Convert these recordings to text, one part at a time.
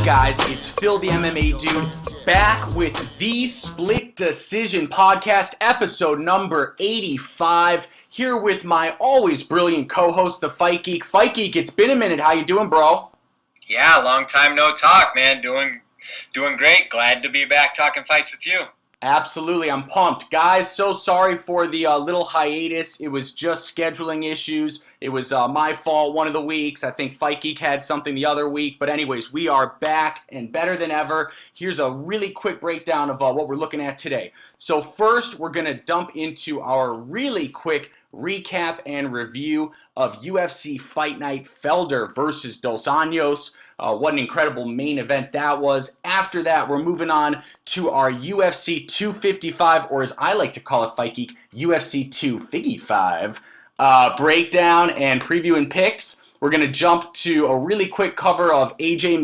Hey guys, it's Phil the MMA Dude back with the Split Decision Podcast, episode number 85. Here with my always brilliant co-host, the Fight Geek. Fight Geek, it's been a minute. How you doing, bro? Yeah, long time no talk, man. Doing great. Glad to be back talking fights with you. Absolutely, I'm pumped. Guys, so sorry for the little hiatus. It was just scheduling issues. It was my fault one of the weeks. I think Fight Geek had something the other week. But anyways, we are back and better than ever. Here's a really quick breakdown of what we're looking at today. So first, we're going to dump into our really quick recap and review of UFC Fight Night Felder versus Dos Anjos. What an incredible main event that was. After that, we're moving on to our UFC 255, or as I like to call it, Fight Geek, UFC 255 breakdown and preview and picks. We're going to jump to a really quick cover of AJ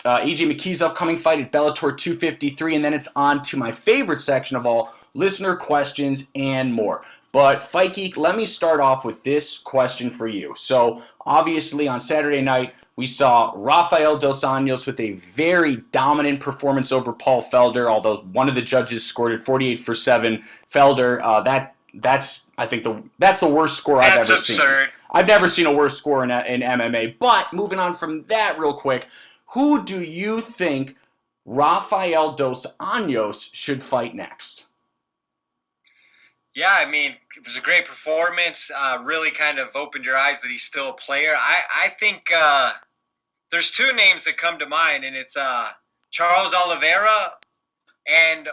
McKee's upcoming fight at Bellator 253, and then it's on to my favorite section of all, listener questions and more. But Fight Geek, let me start off with this question for you. So obviously on Saturday night, we saw Rafael Dos Anjos with a very dominant performance over Paul Felder, although one of the judges scored it 48-7. Felder, that's the worst score I've ever seen. That's absurd. I've never seen a worse score in MMA. But moving on from that real quick, who do you think Rafael Dos Anjos should fight next? Yeah, I mean, it was a great performance. Really kind of opened your eyes that he's still a player. I think there's two names that come to mind, and it's Charles Oliveira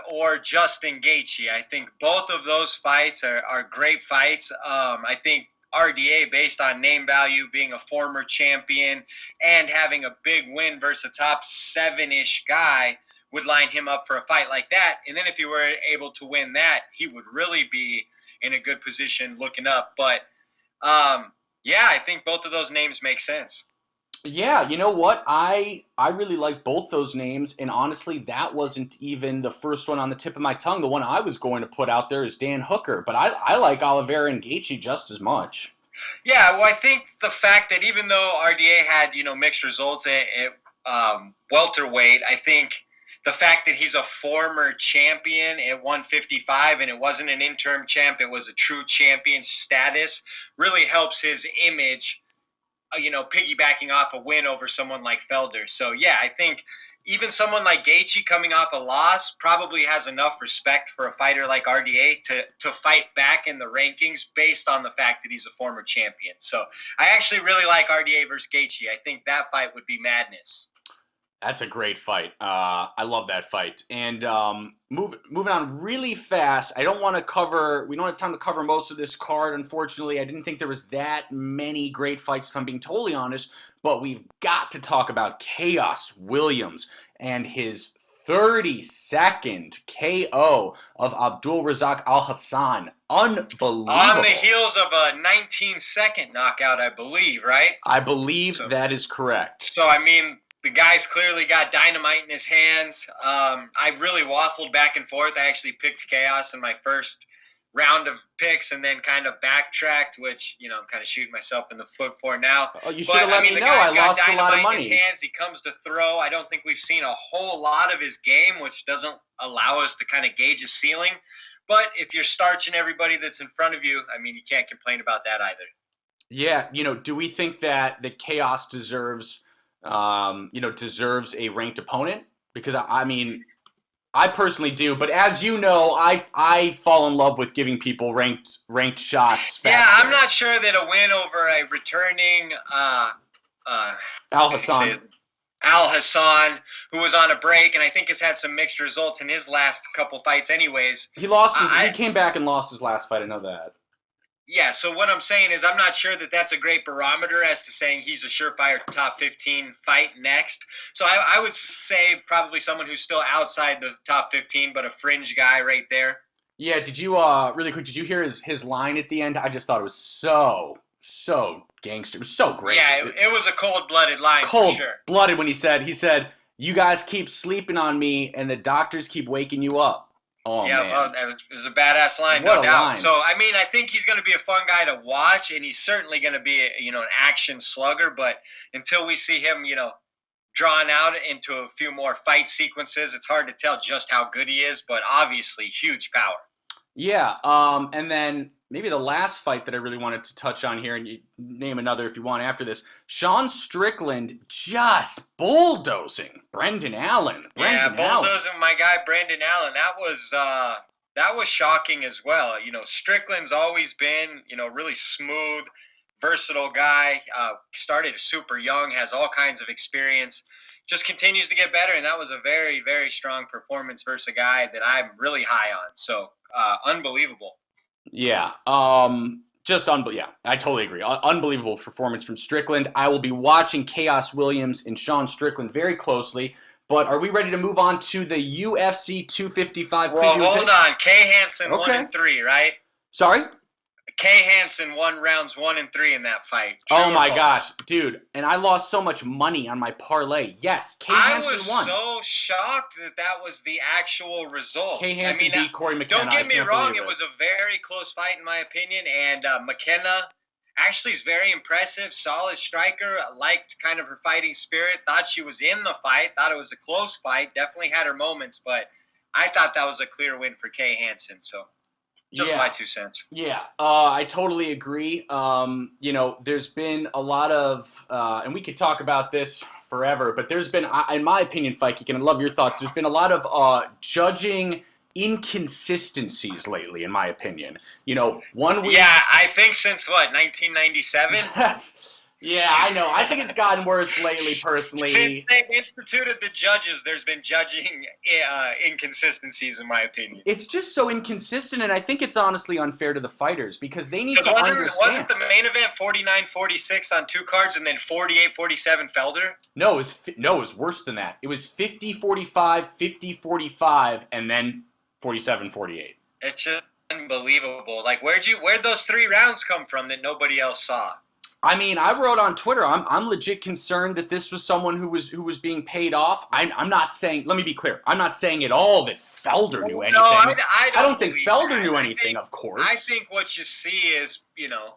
or Justin Gaethje. I think both of those fights are great fights. I think RDA, based on name value, being a former champion and having a big win versus a top 7-ish guy, would line him up for a fight like that. And then if he were able to win that, he would really be in a good position looking up. But, yeah, I think both of those names make sense. Yeah, you know what? I really like both those names, and honestly, that wasn't even the first one on the tip of my tongue. The one I was going to put out there is Dan Hooker, but I like Oliveira and Gaethje just as much. Yeah, well, I think the fact that even though RDA had, mixed results at welterweight, I think the fact that he's a former champion at 155 and it wasn't an interim champ, it was a true champion status, really helps his image, piggybacking off a win over someone like Felder. So, yeah, I think even someone like Gaethje coming off a loss probably has enough respect for a fighter like RDA to fight back in the rankings based on the fact that he's a former champion. So I actually really like RDA versus Gaethje. I think that fight would be madness. That's a great fight. I love that fight. And moving on really fast, we don't have time to cover most of this card, unfortunately. I didn't think there was that many great fights, if I'm being totally honest, but we've got to talk about Chaos Williams and his 32nd KO of Abdulrazak Alhassan. Unbelievable. On the heels of a 19-second knockout, I believe, right? I believe that is correct. So, I mean, the guy's clearly got dynamite in his hands. I really waffled back and forth. I actually picked Chaos in my first round of picks and then kind of backtracked, which, I'm kind of shooting myself in the foot for now. Oh, you should have let me know. I lost a lot of money. In his hands. He comes to throw. I don't think we've seen a whole lot of his game, which doesn't allow us to kind of gauge his ceiling. But if you're starching everybody that's in front of you, I mean, you can't complain about that either. Yeah, do we think that the Chaos deserves a ranked opponent? Because I personally do, but as you know, I fall in love with giving people ranked shots faster. Yeah, I'm not sure that a win over a returning Alhassan, who was on a break, and I think has had some mixed results in his last couple fights anyways. He came back and lost his last fight, I know that. Yeah, so what I'm saying is I'm not sure that that's a great barometer as to saying he's a surefire top 15 fight next. So I would say probably someone who's still outside the top 15, but a fringe guy right there. Yeah, did you, really quick, did you hear his line at the end? I just thought it was so gangster. It was so great. Yeah, it was a cold-blooded line for sure. Cold-blooded when he said, you guys keep sleeping on me and the doctors keep waking you up. Oh, yeah, man. Well, it was a badass line, What no a doubt. line. So, I mean, I think he's going to be a fun guy to watch, and he's certainly going to be, an action slugger. But until we see him, drawn out into a few more fight sequences. It's hard to tell just how good he is, but obviously huge power. Yeah, and then maybe the last fight that I really wanted to touch on here, and you name another if you want after this. Sean Strickland just bulldozing Brendan Allen. Yeah, bulldozing my guy Brendan Allen. That was shocking as well. You know, Strickland's always been, you know, really smooth, versatile guy. Started super young, has all kinds of experience. Just continues to get better, and that was a very, very strong performance versus a guy that I'm really high on. So, unbelievable. Yeah, yeah, I totally agree. Unbelievable performance from Strickland. I will be watching Chaos Williams and Sean Strickland very closely. But are we ready to move on to the UFC 255 preview? Well, hold on. Kay Hansen 1-3, right? Sorry? Kay Hansen won rounds 1 and 3 in that fight. True oh my false? Gosh, dude! And I lost so much money on my parlay. Yes, Kay Hansen won. I was so shocked that was the actual result. Kay Hansen beat Corey McKenna. Don't get me wrong; it was a very close fight in my opinion. And McKenna actually is very impressive, solid striker. Liked kind of her fighting spirit. Thought she was in the fight. Thought it was a close fight. Definitely had her moments, but I thought that was a clear win for Kay Hansen. So. Just my 2 cents. Yeah, I totally agree. You know, there's been a lot of, and we could talk about this forever, but there's been, in my opinion, Fike, and I love your thoughts, there's been a lot of judging inconsistencies lately, in my opinion. You know, 1 week. Yeah, I think since, 1997? Yeah, I know. I think it's gotten worse lately, personally. Since they instituted the judges, there's been judging inconsistencies, in my opinion. It's just so inconsistent, and I think it's honestly unfair to the fighters because they need to understand. Wasn't the main event 49-46 on 2 cards and then 48-47 Felder? No, it was worse than that. It was 50-45, 50-45, and then 47-48. It's just unbelievable. Like, where'd those 3 rounds come from that nobody else saw? I mean, I wrote on Twitter, I'm legit concerned that this was someone who was being paid off. I'm not saying, let me be clear, I'm not saying at all that Felder knew anything. No, I don't think Felder knew anything, of course. I think what you see is, you know,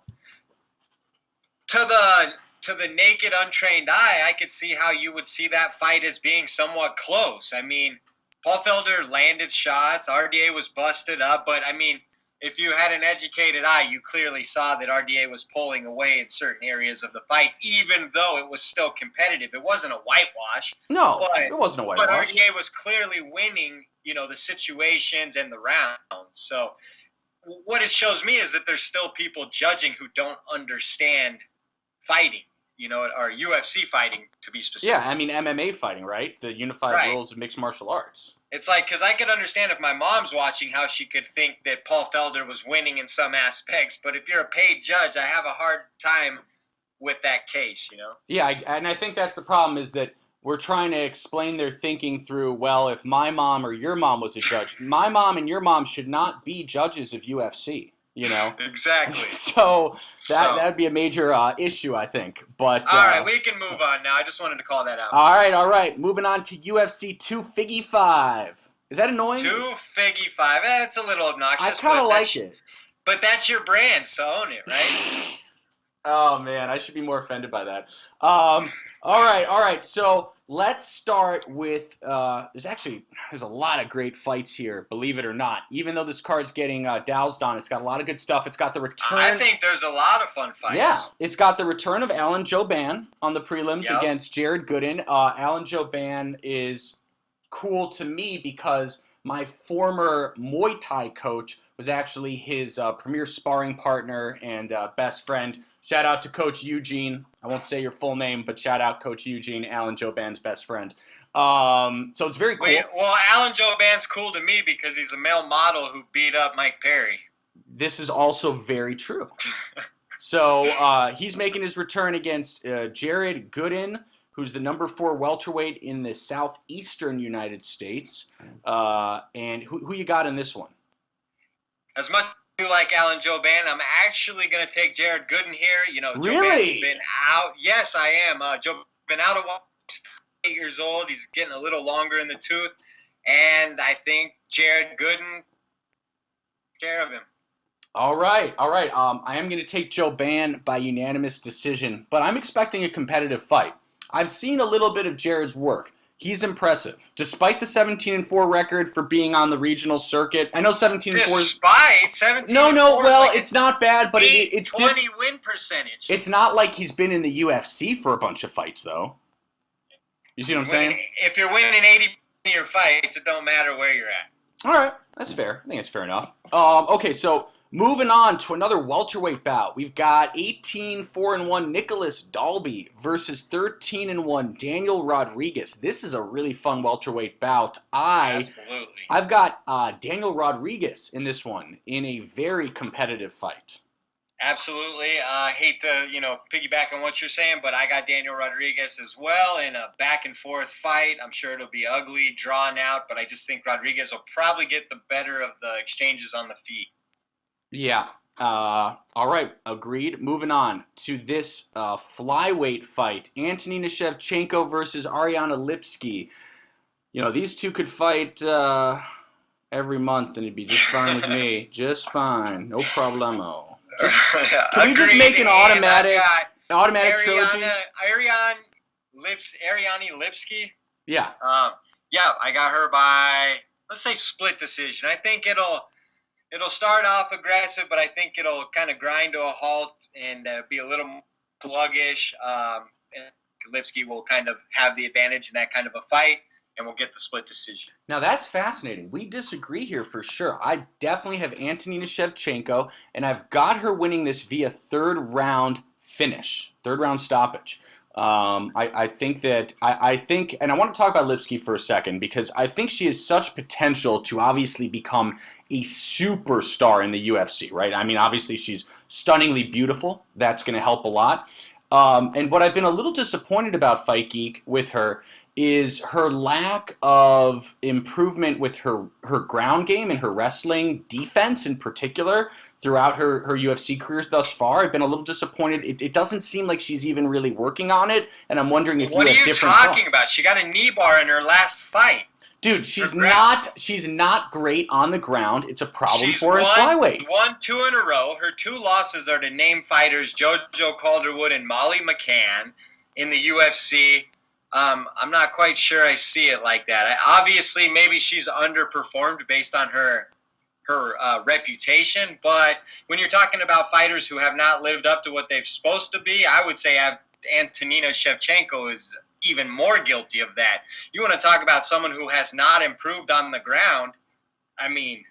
to the naked, untrained eye, I could see how you would see that fight as being somewhat close. I mean, Paul Felder landed shots, RDA was busted up, but I mean, if you had an educated eye, you clearly saw that RDA was pulling away in certain areas of the fight, even though it was still competitive. It wasn't a whitewash. No, it wasn't a whitewash. But RDA was clearly winning, you know, the situations and the rounds. So what it shows me is that there's still people judging who don't understand fighting, you know, or UFC fighting, to be specific. Yeah, I mean MMA fighting, right? The unified rules of mixed martial arts. It's like, because I could understand if my mom's watching how she could think that Paul Felder was winning in some aspects, but if you're a paid judge, I have a hard time with that case, you know? Yeah, and I think that's the problem is that we're trying to explain their thinking through, well, if my mom or your mom was a judge, my mom and your mom should not be judges of UFC, you know? Exactly. So that would be a major issue, I think. But all right, we can move on now. I just wanted to call that out. All right. Moving on to UFC 255. Is that annoying? 255. It's a little obnoxious. I kind of like it. But that's your brand, so own it, right? Oh, man, I should be more offended by that. All right. So let's start with there's a lot of great fights here, believe it or not. Even though this card's getting doused on, it's got a lot of good stuff. It's got the return. I think there's a lot of fun fights. Yeah, it's got the return of Alan Jouban on the prelims against Jared Gooden. Alan Jouban is cool to me because my former Muay Thai coach was actually his premier sparring partner and best friend. Shout out to Coach Eugene. I won't say your full name, but shout out Coach Eugene, Alan Jouban's best friend. So it's very cool. Well, Alan Jouban's cool to me because he's a male model who beat up Mike Perry. This is also very true. So he's making his return against Jared Gooden, who's the number 4 welterweight in the southeastern United States. And who you got in this one? As much as you like Alan Jouban, I'm actually going to take Jared Gooden here. You know, really? Jouban's been out. Yes, I am. Jouban's been out a while. He's 8 years old. He's getting a little longer in the tooth. And I think Jared Gooden care of him. All right. I am going to take Jouban by unanimous decision, but I'm expecting a competitive fight. I've seen a little bit of Jared's work. He's impressive. Despite the 17-4 record for being on the regional circuit, I know 17-4 is... Despite 17-4 well, like it's not bad, but it's 20 win percentage. It's not like he's been in the UFC for a bunch of fights, though. You see what I'm saying? If you're winning 80% of your fights, it don't matter where you're at. All right, that's fair. I think it's fair enough. Okay, so moving on to another welterweight bout. We've got 18-4-1 Nicholas Dalby versus 13-1 Daniel Rodriguez. This is a really fun welterweight bout. Absolutely. I've got Daniel Rodriguez in this one in a very competitive fight. Absolutely. I hate to, piggyback on what you're saying, but I got Daniel Rodriguez as well in a back-and-forth fight. I'm sure it'll be ugly, drawn out, but I just think Rodriguez will probably get the better of the exchanges on the feet. Yeah. All right. Agreed. Moving on to this flyweight fight. Antonina Shevchenko versus Ariana Lipski. These two could fight every month, and it'd be just fine with me. Just fine. No problemo. Can we just make an automatic trilogy? Ariane Lipski? Yeah. I got her by, let's say, split decision. I think it'll start off aggressive, but I think it'll kind of grind to a halt and be a little sluggish. And Lipski will kind of have the advantage in that kind of a fight, and we'll get the split decision. Now, that's fascinating. We disagree here for sure. I definitely have Antonina Shevchenko, and I've got her winning this via third-round finish, third-round stoppage. I think, and I want to talk about Lipski for a second, because I think she has such potential to obviously become a superstar in the UFC, right? I mean, obviously she's stunningly beautiful. That's going to help a lot. And what I've been a little disappointed about, Fight Geek, with her is her lack of improvement with her ground game and her wrestling defense in particular throughout her UFC career thus far. I've been a little disappointed. It doesn't seem like she's even really working on it, and I'm wondering if you have different What are you talking about? She got a knee bar in her last fight. Dude, she's not great on the ground. It's a problem for her in flyweight. She's won 2 in a row. Her 2 losses are to name fighters JoJo Calderwood and Molly McCann in the UFC. I'm not quite sure I see it like that. Obviously, maybe she's underperformed based on her reputation, but when you're talking about fighters who have not lived up to what they're supposed to be, I would say Antonina Shevchenko is even more guilty of that. You want to talk about someone who has not improved on the ground? I mean,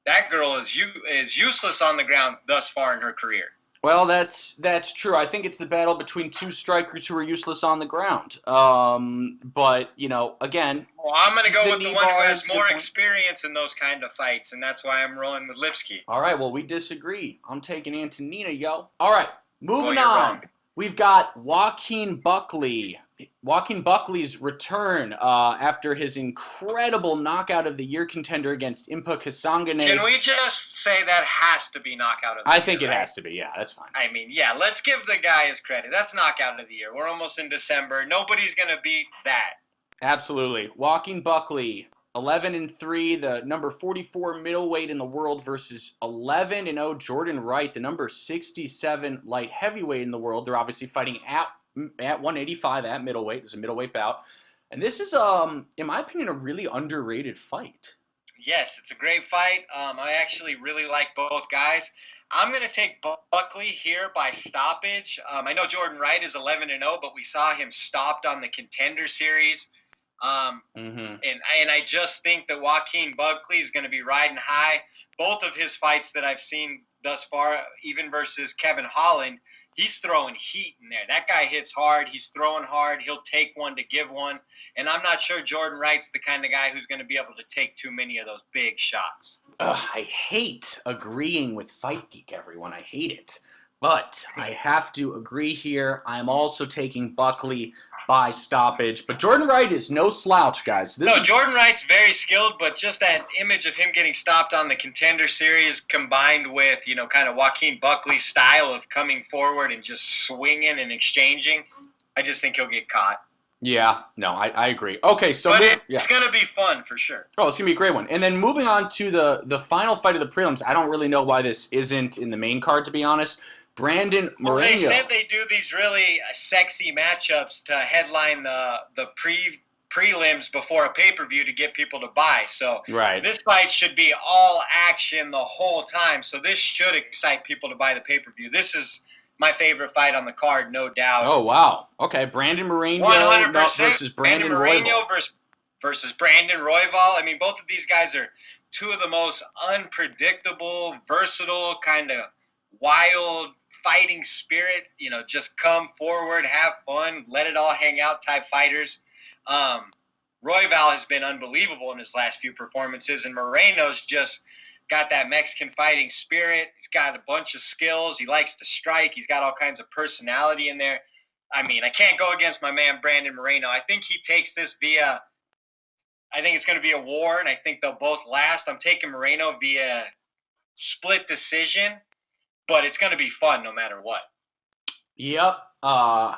that girl is useless on the ground thus far in her career. Well, that's true. I think it's the battle between 2 strikers who are useless on the ground. But, again... Well, I'm going to go with the one who has more experience in those kind of fights, and that's why I'm rolling with Lipski. All right, well, we disagree. I'm taking Antonina, yo. All right, moving on. Wrong. We've got Joaquin Buckley. Joaquin Buckley's return after his incredible knockout of the year contender against Impa Kasanganay. Can we just say that has to be knockout of the year? I think it has to be. Yeah, that's fine. I mean, yeah, let's give the guy his credit. That's knockout of the year. We're almost in December. Nobody's going to beat that. Absolutely. Joaquin Buckley, 11-3, the number 44 middleweight in the world versus 11-0 Jordan Wright, the number 67 light heavyweight in the world. They're obviously fighting at 185 at middleweight. This is a middleweight bout. And this is, in my opinion, a really underrated fight. Yes, it's a great fight. I actually really like both guys. I'm going to take Buckley here by stoppage. I know Jordan Wright is 11-0, but we saw him stopped on the Contender Series. And I just think that Joaquin Buckley is going to be riding high. Both of his fights that I've seen thus far, even versus Kevin Holland, he's throwing heat in there. That guy hits hard. He's throwing hard. He'll take one to give one. And I'm not sure Jordan Wright's the kind of guy who's going to be able to take too many of those big shots. I hate agreeing with Fight Geek, everyone. I hate it. But I have to agree here. I'm also taking Buckley by stoppage. But Jordan Wright is no slouch, guys. Jordan Wright's very skilled, but just that image of him getting stopped on the Contender Series combined with, kind of Joaquin Buckley's style of coming forward and just swinging and exchanging, I just think he'll get caught. Yeah, no, I agree. Okay, so it's going to be fun for sure. Oh, it's going to be a great one. And then moving on to the final fight of the prelims, I don't really know why this isn't in the main card, to be honest. Brandon Well, they Moreno. said they do these really sexy matchups to headline the prelims before a pay-per-view to get people to buy. So Right. this fight should be all action the whole time. So this should excite people to buy the pay-per-view. This is my favorite fight on the card, no doubt. Oh, wow. Okay, Brandon Moreno 100% versus Brandon Moreno Royval. versus Brandon Royval. I mean, both of these guys are two of the most unpredictable, versatile, kind of wild fighting spirit. You know, just come forward, have fun, let it all hang out type fighters. Royval has been unbelievable in his last few performances, and Moreno's just got that Mexican fighting spirit. He's got a bunch of skills. He likes to strike. He's got all kinds of personality in there. I mean, I can't go against my man Brandon Moreno. I think he takes this via – I think it's going to be a war, and I think they'll both last. I'm taking Moreno via split decision, but it's going to be fun no matter what. Yep. I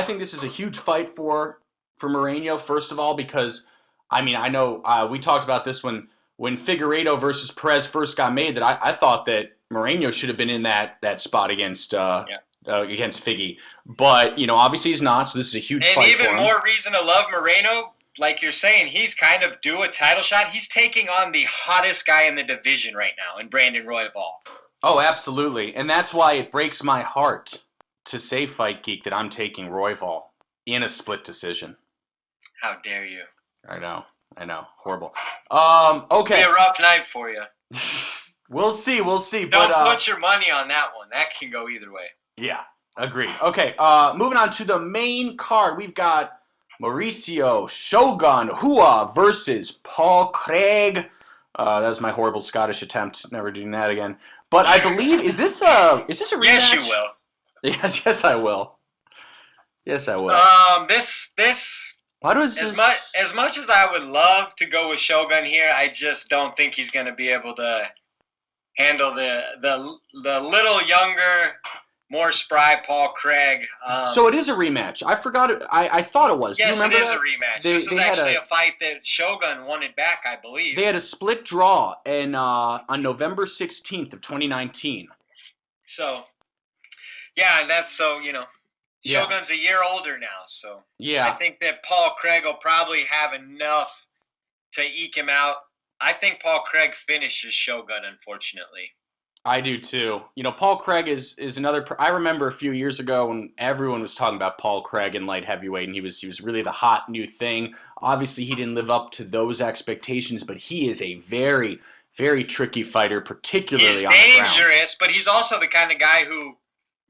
think this is a huge fight for Moreno, first of all, because, I mean, I know we talked about this when Figueiredo versus Perez first got made, that I thought that Moreno should have been in that spot against Figgy. But, you know, obviously he's not, so this is a huge fight for him. And even more reason to love Moreno, like you're saying, he's kind of due a title shot. He's taking on the hottest guy in the division right now in Brandon Royval. Oh, absolutely. And that's why it breaks my heart to say, Fight Geek, that I'm taking Royval in a split decision. How dare you? I know. Horrible. Okay. It'll be a rough night for you. We'll see. Don't put your money on that one. That can go either way. Yeah, agreed. Okay, moving on to the main card. We've got Mauricio Shogun Hua versus Paul Craig. That was my horrible Scottish attempt. Never doing that again. But I believe, is this a rematch? Yes, you will. Yes, I will. Yes, I will. Why does as much as I would love to go with Shogun here, I just don't think he's going to be able to handle the little younger, more spry Paul Craig. So it is a rematch. I forgot it. I thought it was. Yes, Do you remember it is that? a rematch. This is actually a fight that Shogun wanted back, I believe. They had a split draw on November 16th of 2019. So, yeah, that's so, you know. Shogun's a year older now, so I think that Paul Craig will probably have enough to eke him out. I think Paul Craig finishes Shogun, unfortunately. I do too. You know, Paul Craig is another. I remember a few years ago when everyone was talking about Paul Craig in light heavyweight, and he was really the hot new thing. Obviously, he didn't live up to those expectations, but he is a very, very tricky fighter, particularly on the ground. He's dangerous, but he's also the kind of guy who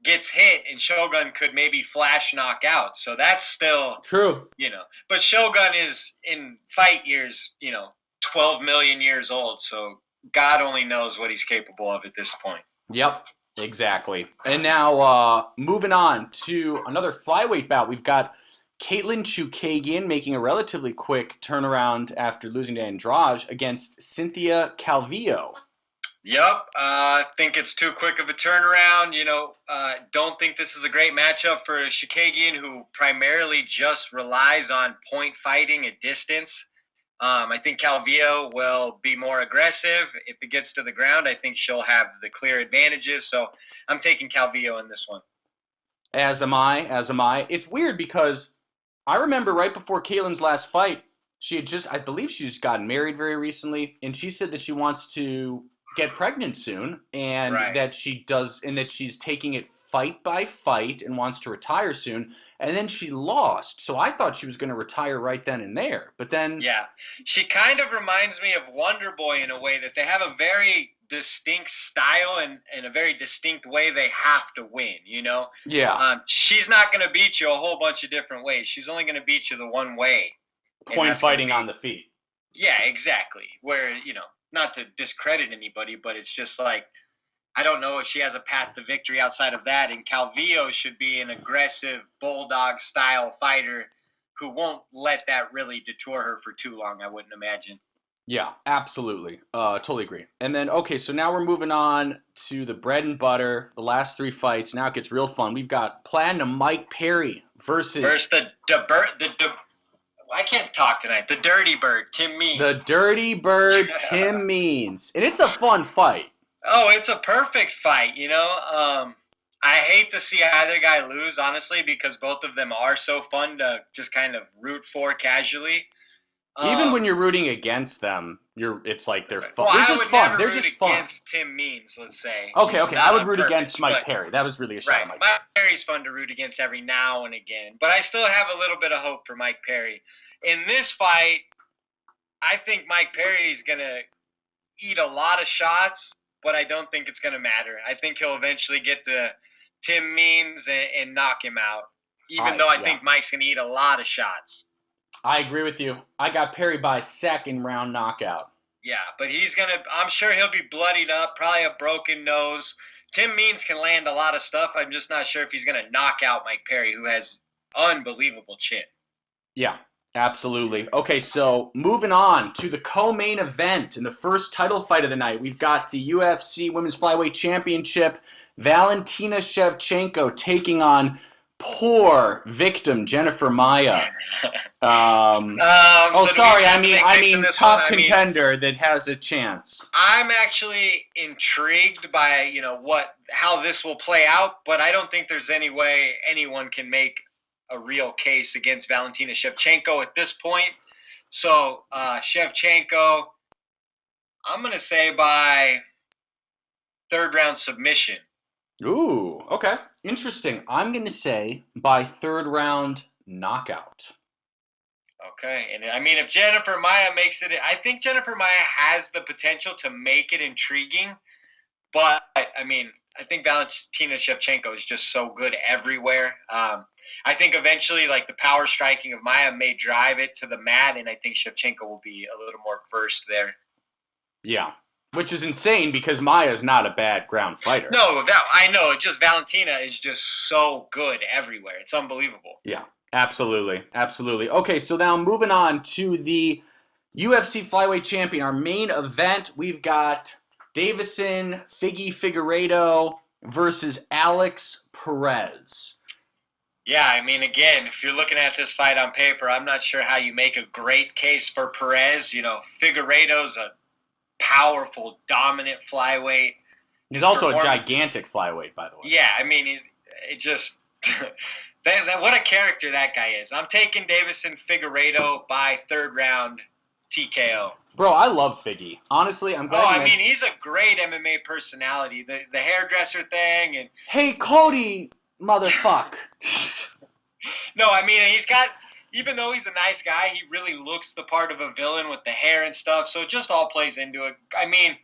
gets hit and Shogun could maybe flash knock out. So that's still true. You know, but Shogun is in fight years, 12 million years old. So God only knows what he's capable of at this point. Yep, exactly. And now moving on to another flyweight bout. We've got Caitlin Chookagian making a relatively quick turnaround after losing to Andrade against Cynthia Calvillo. Yep, I think it's too quick of a turnaround. Don't think this is a great matchup for Chookagian, who primarily just relies on point fighting at distance. I think Calvillo will be more aggressive. If it gets to the ground, I think she'll have the clear advantages. So I'm taking Calvillo in this one. As am I. It's weird because I remember right before Caitlin's last fight, I believe she just gotten married very recently, and she said that she wants to get pregnant soon, and that she's taking it fight by fight and wants to retire soon. And then she lost, so I thought she was going to retire right then and there. But then, yeah, she kind of reminds me of Wonder Boy in a way that they have a very distinct style and a very distinct way they have to win. Yeah. She's not going to beat you a whole bunch of different ways. She's only going to beat you the one way. Point fighting on the feet. Yeah, exactly. Where not to discredit anybody, but it's just like, I don't know if she has a path to victory outside of that. And Calvillo should be an aggressive bulldog-style fighter who won't let that really detour her for too long, I wouldn't imagine. Yeah, absolutely. Totally agree. And then, okay, so now we're moving on to the bread and butter, the last three fights. Now it gets real fun. We've got Platinum Mike Perry versus I can't talk tonight. The Dirty Bird, Tim Means. The Dirty Bird, Tim Means. And it's a fun fight. Oh, it's a perfect fight, I hate to see either guy lose, honestly, because both of them are so fun to just kind of root for casually. Even when you're rooting against them, it's like they're fun. Well, They're I just would fun. never They're root just fun. against Tim Means, let's say. Okay. I would Not root on against purpose, Mike but- Perry. That was really a shot Right. at Mike. Mike Perry's fun to root against every now and again. But I still have a little bit of hope for Mike Perry. In this fight, I think Mike Perry is going to eat a lot of shots, but I don't think it's going to matter. I think he'll eventually get to Tim Means and knock him out, even though I think Mike's going to eat a lot of shots. I agree with you. I got Perry by second round knockout. Yeah, but I'm sure he'll be bloodied up, probably a broken nose. Tim Means can land a lot of stuff. I'm just not sure if he's going to knock out Mike Perry, who has unbelievable chin. Yeah, absolutely. Okay, so moving on to the co-main event in the first title fight of the night. We've got the UFC Women's Flyweight Championship. Valentina Shevchenko taking on poor victim Jennifer Maia. Sorry. I mean, top contender that has a chance. I'm actually intrigued by how this will play out, but I don't think there's any way anyone can make a real case against Valentina Shevchenko at this point. So Shevchenko, I'm gonna say by third round submission. Ooh, okay. Interesting. I'm going to say by third round knockout. Okay. And I mean, if Jennifer Maia makes it, I think Jennifer Maia has the potential to make it intriguing. But, I mean, I think Valentina Shevchenko is just so good everywhere. I think eventually, like, the power striking of Maia may drive it to the mat, and I think Shevchenko will be a little more versed there. Yeah. Which is insane because Maia's not a bad ground fighter. No, I know. Just Valentina is just so good everywhere. It's unbelievable. Yeah, absolutely. Absolutely. Okay, so now moving on to the UFC Flyweight Champion, our main event. We've got Davison Figueiredo versus Alex Perez. Yeah, I mean, again, if you're looking at this fight on paper, I'm not sure how you make a great case for Perez. Figueiredo's a powerful, dominant flyweight. He's also a gigantic flyweight, by the way. Yeah, I mean, what a character that guy is. I'm taking Davison Figueiredo by third round TKO. Bro, I love Figgy. Honestly, I'm glad. He's a great MMA personality. The hairdresser thing and. Hey, Cody, motherfuck. No, I mean, he's got. Even though he's a nice guy, he really looks the part of a villain with the hair and stuff. So it just all plays into it. I mean,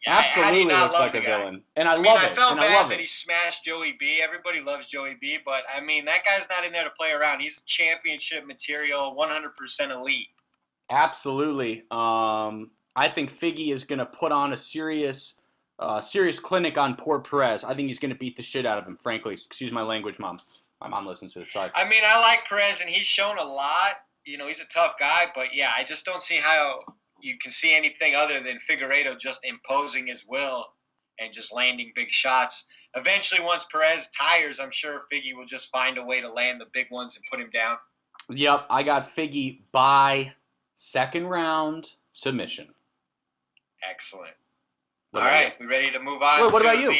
absolutely looks like a villain, and I love it. I felt bad that he smashed Joey B. Everybody loves Joey B. But I mean, that guy's not in there to play around. He's championship material, 100% elite. Absolutely. I think Figgy is going to put on a serious clinic on poor Perez. I think he's going to beat the shit out of him. Frankly, excuse my language, Mom. My mom listens to this. Sorry. I mean, I like Perez, and he's shown a lot. He's a tough guy, but yeah, I just don't see how you can see anything other than Figueiredo just imposing his will and just landing big shots. Eventually, once Perez tires, I'm sure Figgy will just find a way to land the big ones and put him down. Yep, I got Figgy by second round submission. Excellent. All right, we ready to move on? Wait, what about you?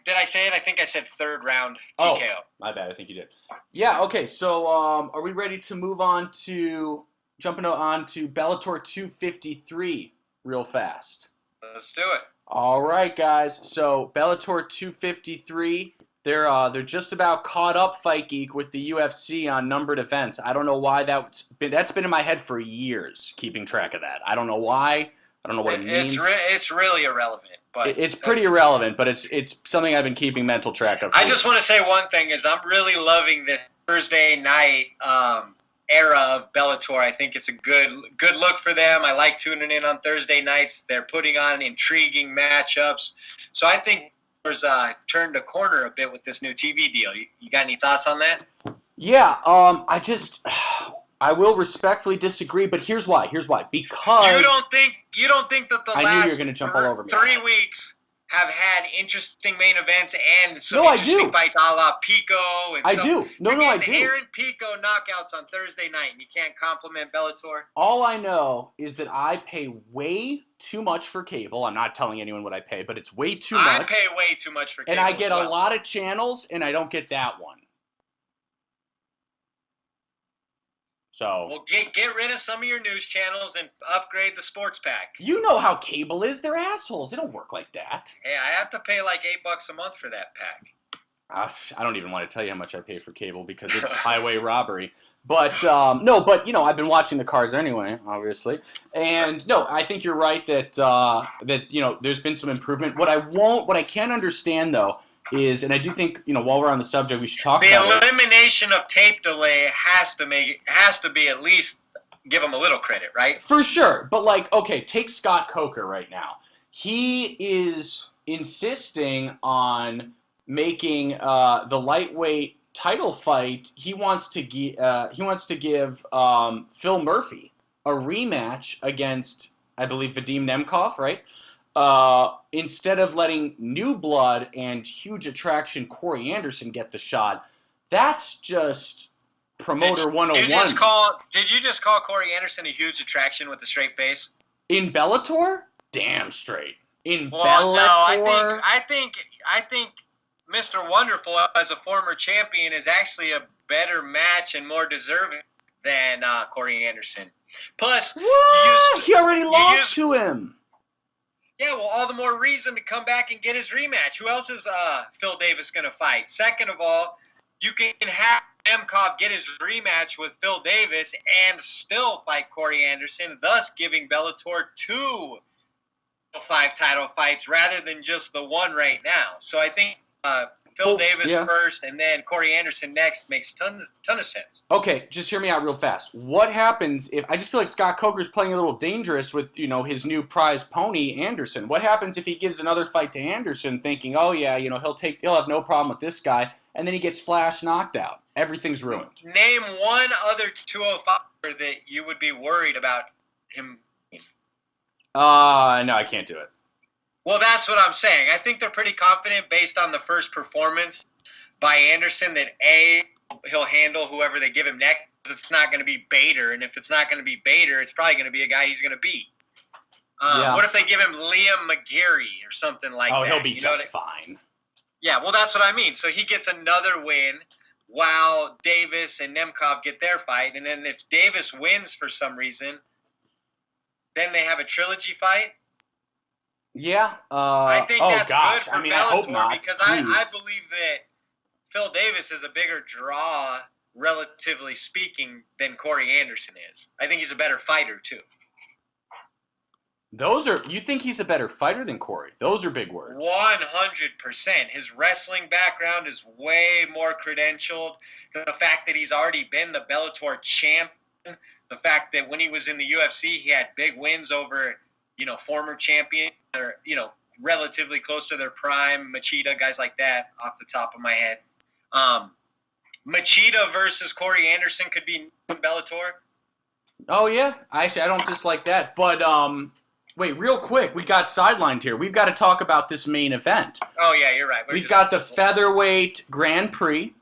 Did I say it? I think I said third round TKO. Oh, my bad. I think you did. Yeah, okay. So are we ready to move on to jumping on to Bellator 253 real fast? Let's do it. All right, guys. So Bellator 253, they're just about caught up, Fight Geek, with the UFC on numbered events. I don't know why that's been in my head for years, keeping track of that. I don't know why. I don't know what it means. It's really irrelevant. But it's pretty irrelevant, but it's something I've been keeping mental track of. I just want to say one thing is I'm really loving this Thursday night era of Bellator. I think it's a good look for them. I like tuning in on Thursday nights. They're putting on intriguing matchups. So I think there's turned a corner a bit with this new TV deal. You got any thoughts on that? Yeah, I will respectfully disagree, but here's why. Because you don't think that the I last knew you were gonna jump all over me. 3 weeks have had interesting main events and some No, I interesting do. fights a la Pico and I stuff. do. No, You're no, I getting do. Aaron Pico knockouts on Thursday night, and you can't compliment Bellator. All I know is that I pay way too much for cable. I'm not telling anyone what I pay, but it's way too much. I pay way too much for cable and I get as a well. lot of channels, and I don't get that one. So, Well, get rid of some of your news channels and upgrade the sports pack. you know how cable is. They're assholes. They don't work like that. Hey, I have to pay like $8 a month for that pack. I don't even want to tell you how much I pay for cable because it's highway robbery. But no, but you know, I've been watching the cards anyway, obviously, and no, I think you're right that that you know there's been some improvement. What I can't understand though is, and I do think you know while we're on the subject, we should talk The about it. elimination of tape delay has to be at least give him a little credit, right? For sure, but like, okay, take Scott Coker right now. He is insisting on making the lightweight title fight. He wants to give Phil Murphy a rematch against, I believe, Vadim Nemkov, right? Instead of letting new blood and huge attraction Corey Anderson get the shot. That's just promoter 101. Did you just call Corey Anderson a huge attraction with a straight face? In Bellator? Damn straight. In Well, Bellator? no, I think Mr. Wonderful as a former champion is actually a better match and more deserving than Corey Anderson. Plus, What? He already lost to him. Yeah, well, all the more reason to come back and get his rematch. Who else is Phil Davis going to fight? Second of all, you can have Nemkov get his rematch with Phil Davis and still fight Corey Anderson, thus giving Bellator 2 5 title fights rather than just the one right now. So I think Phil Davis first and then Corey Anderson next makes ton of sense. Okay, just hear me out real fast. What happens if I just feel like Scott Coker's playing a little dangerous with, you know, his new prize pony Anderson? What happens if he gives another fight to Anderson thinking, "Oh yeah, you know, he'll have no problem with this guy," and then he gets flash knocked out? Everything's ruined. Name one other 205 that you would be worried about him. No, I can't do it. Well, that's what I'm saying. I think they're pretty confident based on the first performance by Anderson that A, he'll handle whoever they give him next. It's not going to be Bader, and if it's not going to be Bader, it's probably going to be a guy he's going to beat. What if they give him Liam McGarry or something like that? Oh, he'll be just fine. Yeah, well, that's what I mean. So he gets another win while Davis and Nemkov get their fight, and then if Davis wins for some reason, then they have a trilogy fight. Yeah. I think that's good for Bellator, I hope not. because I believe that Phil Davis is a bigger draw, relatively speaking, than Corey Anderson is. I think he's a better fighter, too. You think he's a better fighter than Corey? Those are big words. 100%. His wrestling background is way more credentialed. The fact that he's already been the Bellator champion, the fact that when he was in the UFC, he had big wins over, you know, former champion or, you know, relatively close to their prime, Machida, guys like that, off the top of my head. Machida versus Corey Anderson could be Bellator. Oh, yeah. Actually, I don't dislike that. But, wait, real quick. We got sidelined here. We've got to talk about this main event. Oh, yeah, you're right. We've got the featherweight Grand Prix,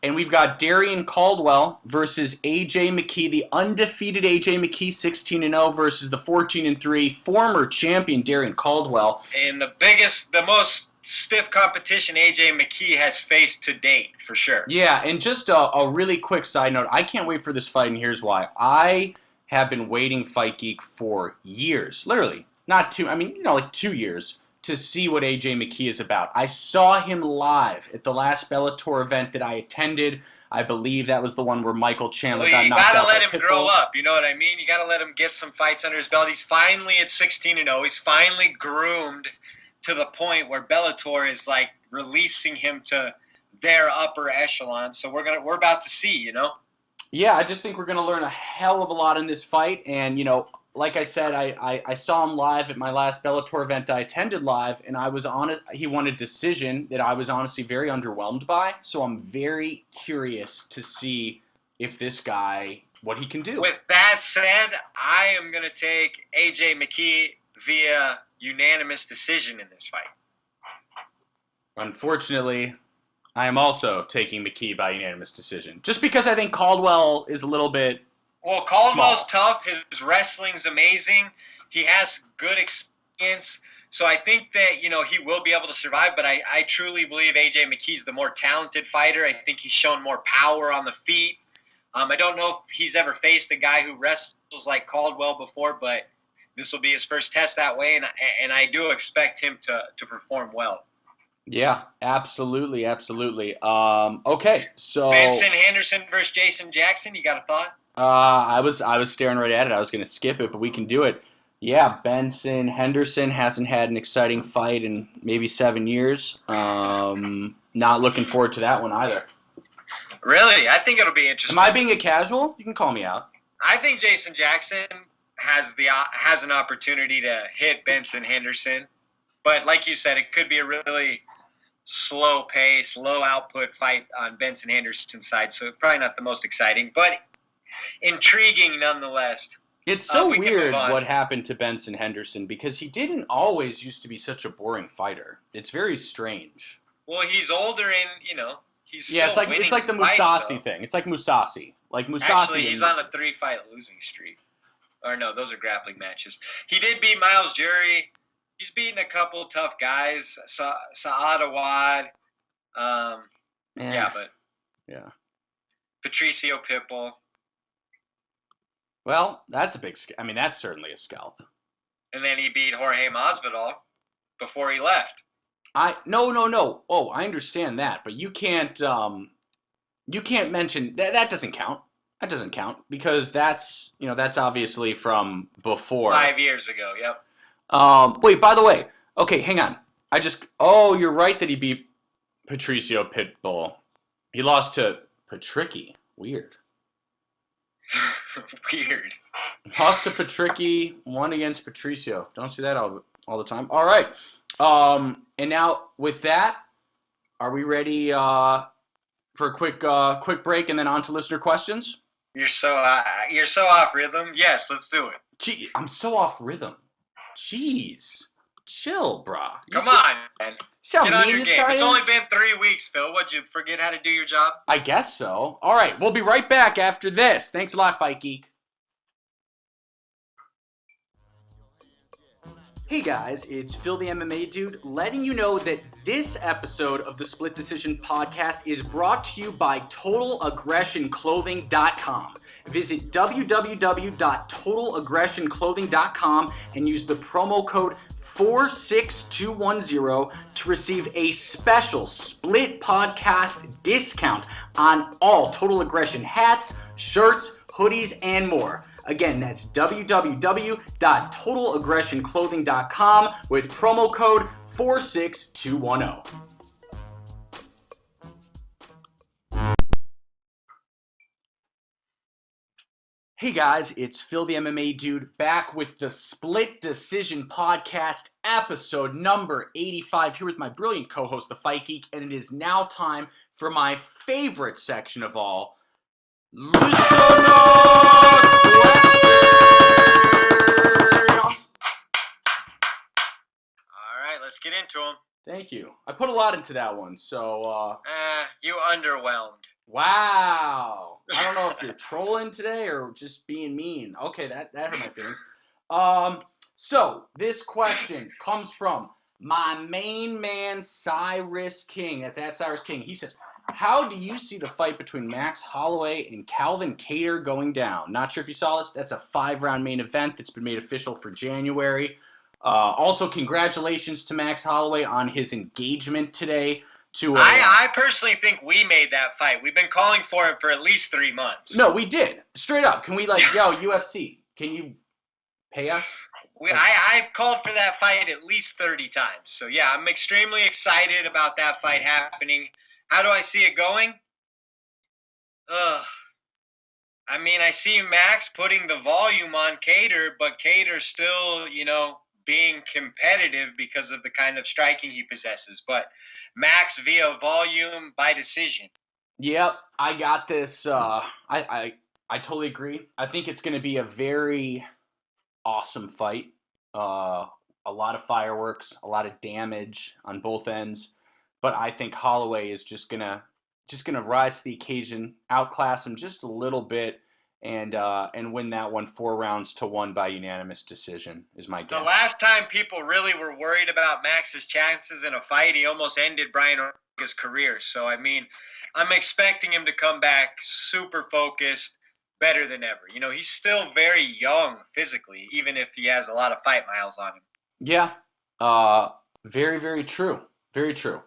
and we've got Darian Caldwell versus A.J. McKee, the undefeated A.J. McKee, 16-0, versus the 14-3 former champion Darian Caldwell. And the most stiff competition A.J. McKee has faced to date, for sure. Yeah, and just a really quick side note. I can't wait for this fight, and here's why. I have been waiting, Fight Geek, for years. Literally. Not 2 years. To see what A.J. McKee is about. I saw him live at the last Bellator event that I attended. I believe that was the one where Michael Chandler got knocked out. You gotta let him grow up, you know what I mean? You gotta let him get some fights under his belt. He's finally at 16-0. He's finally groomed to the point where Bellator is like releasing him to their upper echelon. So we're about to see, you know? Yeah, I just think we're gonna learn a hell of a lot in this fight, and you know, like I said, I saw him live at my last Bellator event I attended live, and he won a decision that I was honestly very underwhelmed by. So I'm very curious to see if this guy, what he can do. With that said, I am going to take A.J. McKee via unanimous decision in this fight. Unfortunately, I am also taking McKee by unanimous decision. Just because I think Caldwell is a little bit Well, Caldwell's small. tough. His wrestling's amazing. He has good experience. So I think that, he will be able to survive, but I truly believe A.J. McKee's the more talented fighter. I think he's shown more power on the feet. I don't know if he's ever faced a guy who wrestles like Caldwell before, but this will be his first test that way, and I do expect him to perform well. Yeah, absolutely, absolutely. Okay, so Benson Henderson versus Jason Jackson, you got a thought? I was staring right at it. I was going to skip it, but we can do it. Yeah, Benson Henderson hasn't had an exciting fight in maybe 7 years. Not looking forward to that one either. Really? I think it'll be interesting. Am I being a casual? You can call me out. I think Jason Jackson has an opportunity to hit Benson Henderson, but like you said, it could be a really slow pace, low output fight on Benson Henderson's side, so probably not the most exciting, but intriguing nonetheless. It's so weird what happened to Benson Henderson because he didn't always used to be such a boring fighter. It's very strange. Well, he's older and, he's still it's like the Musasi thing. It's like Musasi. Actually, he's on a 3-fight losing streak. Or no, those are grappling matches. He did beat Miles Jury. He's beaten a couple tough guys. Saad Awad. Yeah. Patricio Pitbull. Well, that's a big. That's certainly a scalp. And then he beat Jorge Masvidal before he left. No. Oh, I understand that, but you can't mention that doesn't count. That doesn't count because that's obviously from before 5 years ago. Yep. Wait, by the way, okay, hang on. You're right that he beat Patricio Pitbull. He lost to Patricky. Weird. Weird. Lost to Patricky, won against Patricio. Don't see that all the time. All right. And now with that, are we ready for a quick break and then on to listener questions? You're so off rhythm. Yes, let's do it. Gee, I'm so off rhythm. Jeez. Chill, brah. Come on, man. Get on your game. It's only been 3 weeks, Phil. What'd you forget how to do your job? I guess so. All right, we'll be right back after this. Thanks a lot, Fight Geek. Hey guys, it's Phil the MMA Dude letting you know that this episode of the Split Decision Podcast is brought to you by TotalAggressionClothing.com. Visit www.TotalAggressionClothing.com and use the promo code 46210 to receive a special Split Podcast discount on all Total Aggression hats, shirts, hoodies, and more. Again, that's www.TotalAggressionClothing.com with promo code 46210. Hey guys, it's Phil the MMA Dude back with the Split Decision Podcast, episode number 85, here with my brilliant co-host, the Fight Geek, and it is now time for my favorite section of all, Listener Questions! Alright, let's get into them. Thank you. I put a lot into that one, so... You underwhelmed. Wow. I don't know if you're trolling today or just being mean. Okay, that hurt my feelings. So, this question comes from my main man, Cyrus King. That's at Cyrus King. He says, how do you see the fight between Max Holloway and Calvin Kattar going down? Not sure if you saw this. That's a 5-round main event that's been made official for January. Also, congratulations to Max Holloway on his engagement today. I personally think we made that fight. We've been calling for it for at least 3 months. No, we did. Straight up. Can we UFC, can you pay us? I called for that fight at least 30 times. So, yeah, I'm extremely excited about that fight happening. How do I see it going? I see Max putting the volume on Kattar, but Kattar still, being competitive because of the kind of striking he possesses. But Max via volume by decision. Yep, I got this. I totally agree. I think it's going to be a very awesome fight. A lot of fireworks, a lot of damage on both ends. but I think Holloway is just gonna rise to the occasion, outclass him just a little bit, and win that one 4-1 by unanimous decision is my The guess. last time people really were worried about Max's chances in a fight, he almost ended Brian Ortega's career. So, I mean, I'm expecting him to come back super focused, better than ever. You know, he's still very young physically, even if he has a lot of fight miles on him. Yeah, very, very true. Very true.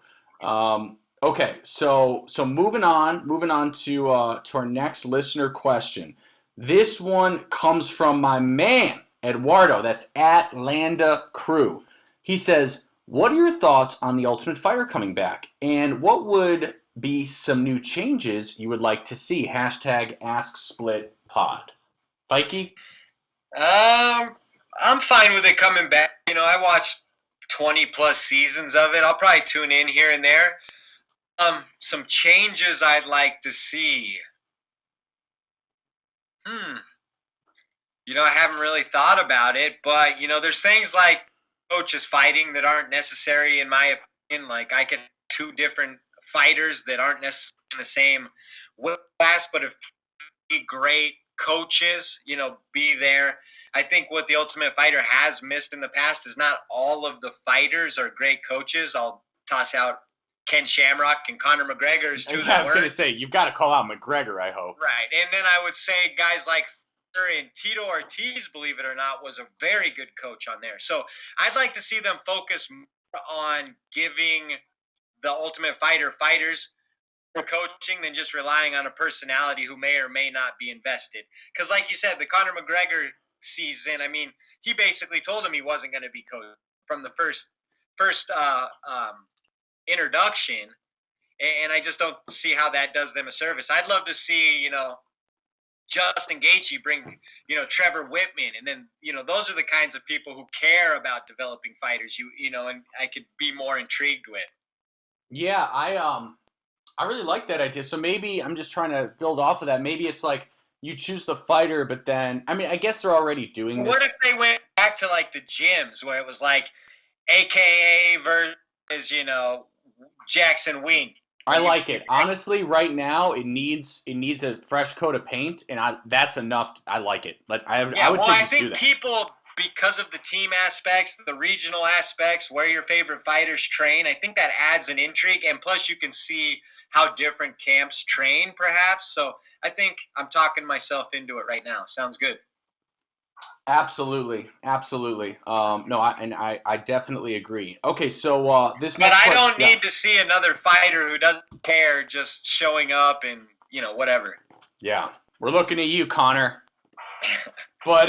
Okay, so moving on to our next listener question. This one comes from my man Eduardo. That's at Landa Crew. He says, "What are your thoughts on the Ultimate Fighter coming back, and what would be some new changes you would like to see?" Hashtag AskSplitPod. Mikey? I'm fine with it coming back. You know, I watched 20 plus seasons of it. I'll probably tune in here and there. Some changes I'd like to see. You know, I haven't really thought about it, but you know, there's things like coaches fighting that aren't necessary in my opinion. Like I could have two different fighters that aren't necessarily in the same weight class, but if be great coaches, you know, be there. I think what the Ultimate Fighter has missed in the past is not all of the fighters are great coaches. I'll toss out Ken Shamrock and Conor McGregor as two Yeah, I that was were. going to say, you've got to call out McGregor, I hope. Right. And then I would say guys like and Tito Ortiz, believe it or not, was a very good coach on there. So I'd like to see them focus more on giving the Ultimate Fighter fighters more coaching than just relying on a personality who may or may not be invested. Because like you said, the Conor McGregor season, I mean, he basically told him he wasn't going to be coach from the first introduction. And I just don't see how that does them a service. I'd love to see, you know, Justin Gaethje bring, you know, Trevor Whitman, and then, you know, those are the kinds of people who care about developing fighters. You know, and I could be more intrigued with. Yeah, I really like that idea. So maybe I'm just trying to build off of that. Maybe it's like you choose the fighter, but then I mean, I guess they're already doing this. What if they went back to like the gyms where it was like AKA versus, you know, Jackson Wink? I like it. Honestly, right now it needs a fresh coat of paint, and that's enough. I like it. Like I would say just do that. People, because of the team aspects, the regional aspects, where your favorite fighters train, I think that adds an intrigue, and plus you can see how different camps train, perhaps. So I think I'm talking myself into it right now. Sounds good. Absolutely. No, I definitely agree. Okay, so this next. But I don't need to see another fighter who doesn't care, just showing up and, you know, whatever. Yeah, we're looking at you, Connor. But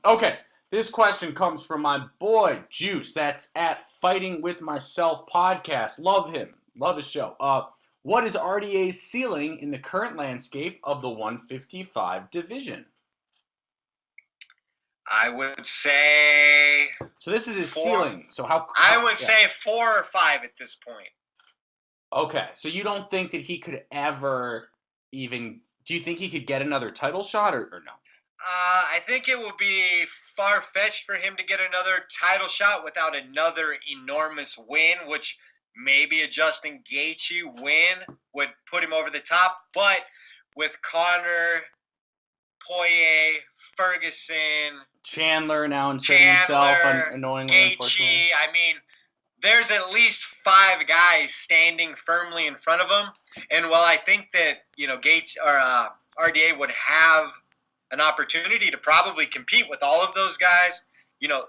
okay, this question comes from my boy Juice. That's at Fighting With Myself podcast. Love him. Love his show. What is RDA's ceiling in the current landscape of the 155 division? I would say. So this is his ceiling. So how? I would say 4 or 5 at this point. Okay, so you don't think that he could ever even? Do you think he could get another title shot or no? I think it will be far-fetched for him to get another title shot without another enormous win, which maybe a Justin Gaethje win would put him over the top. But with Conor, Poirier, Ferguson, Chandler now inserting himself unknowingly. Gaethje, I mean, there's at least 5 guys standing firmly in front of him. And while I think that, you know, Gaethje or RDA would have an opportunity to probably compete with all of those guys, you know,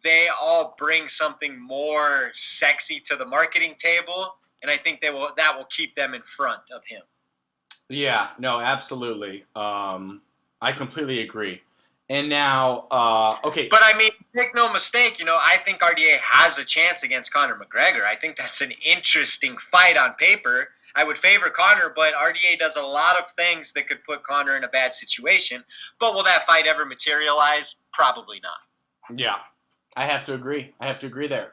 they all bring something more sexy to the marketing table, and I think that will keep them in front of him. Yeah, no, absolutely. I completely agree. And now, okay. But I mean, make no mistake, you know, I think RDA has a chance against Conor McGregor. I think that's an interesting fight on paper. I would favor Conor, but RDA does a lot of things that could put Conor in a bad situation. But will that fight ever materialize? Probably not. Yeah, I have to agree. There.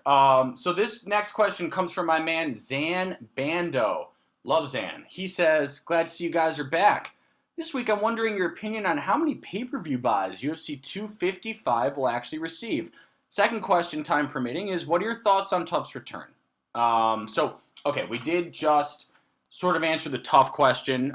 So this next question comes from my man Zan Bando. Love Zan. He says, "Glad to see you guys are back. This week, I'm wondering your opinion on how many pay-per-view buys UFC 255 will actually receive. Second question, time permitting, is what are your thoughts on Tuff's return?" So Okay, we did just sort of answer the tough question.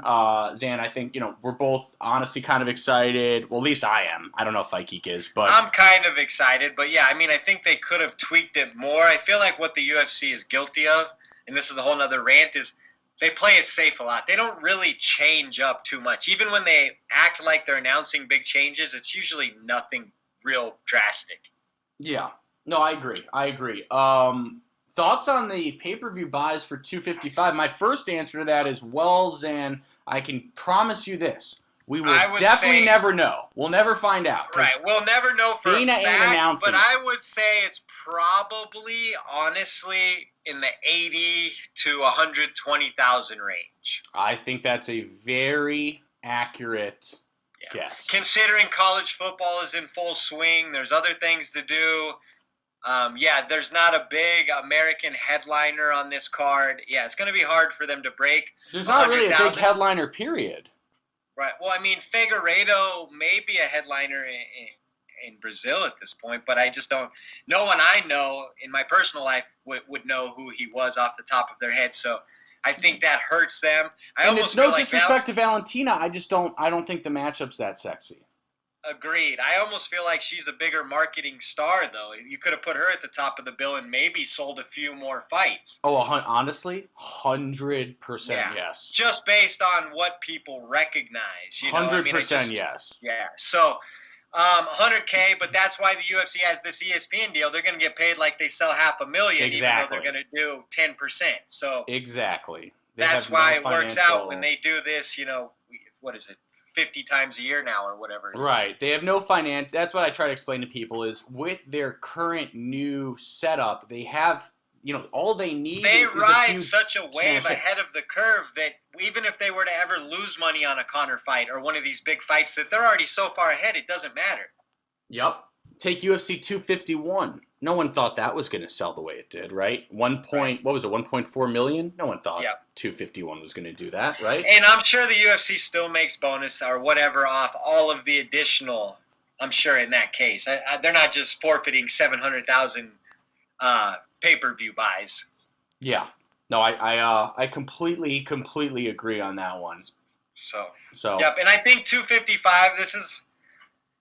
Zan, I think, we're both honestly kind of excited. Well, at least I am. I don't know if Fight Geek is, but I'm kind of excited, but yeah, I mean, I think they could have tweaked it more. I feel like what the UFC is guilty of, and this is a whole nother rant, is they play it safe a lot. They don't really change up too much. Even when they act like they're announcing big changes, it's usually nothing real drastic. yeah. No, I agree. Thoughts on the pay-per-view buys for 255? My first answer to that is, well, Zan, I can promise you this. We will definitely never know. We'll never find out. Right. We'll never know for Dana a fact, ain't announcing but I would say it's probably, honestly, in the 80 to 120,000 range. I think that's a very accurate guess. Considering college football is in full swing, there's other things to do. There's not a big American headliner on this card. Yeah, it's going to be hard for them to break. There's not really a big headliner, period. Right. Well, I mean, Figueiredo may be a headliner in Brazil at this point, but I just don't. No one I know in my personal life would know who he was off the top of their head. So I think that hurts them. And it's no disrespect to Valentina. I don't think the matchup's that sexy. Agreed. I almost feel like she's a bigger marketing star, though. You could have put her at the top of the bill and maybe sold a few more fights. Oh, honestly, 100% yes. Just based on what people recognize. 100% yes. Yeah. So, 100K, but that's why the UFC has this ESPN deal. They're going to get paid like they sell $500,000, even though they're going to do 10%. So exactly. That's why it works out when they do this. What is it? 50 times a year now or whatever. Right. They have no finance. That's what I try to explain to people is with their current new setup, they have, all they need They is ride such a wave ahead of the curve that even if they were to ever lose money on a Conor fight or one of these big fights, that they're already so far ahead, it doesn't matter. Yep. Take UFC 251. No one thought that was going to sell the way it did, right? What was it, 1.4 million? No one thought 251 was going to do that, right? And I'm sure the UFC still makes bonus or whatever off all of the additional, I'm sure in that case. They're not just forfeiting 700,000 pay-per-view buys. Yeah. No, I completely agree on that one. So. Yep, and I think 255,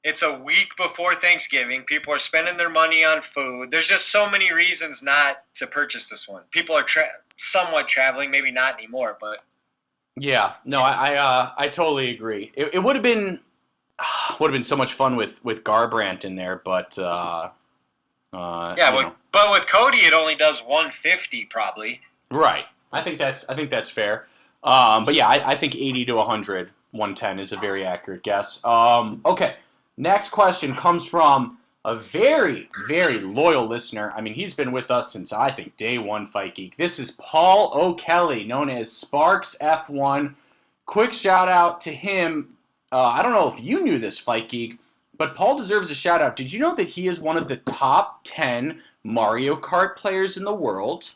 it's a week before Thanksgiving. People are spending their money on food. There's just so many reasons not to purchase this one. People are somewhat traveling, maybe not anymore, but yeah, no, I totally agree. It would have been so much fun with Garbrandt in there, but but with Cody, it only does 150 probably. Right. I think that's fair. But yeah, I think 80 to 100, 110 is a very accurate guess. Okay. Next question comes from a very, very loyal listener. I mean, he's been with us since, I think, day one Fight Geek. This is Paul O'Kelly, known as Sparks F1. Quick shout out to him. I don't know if you knew this, Fight Geek, but Paul deserves a shout out. Did you know that he is one of the top 10 Mario Kart players in the world?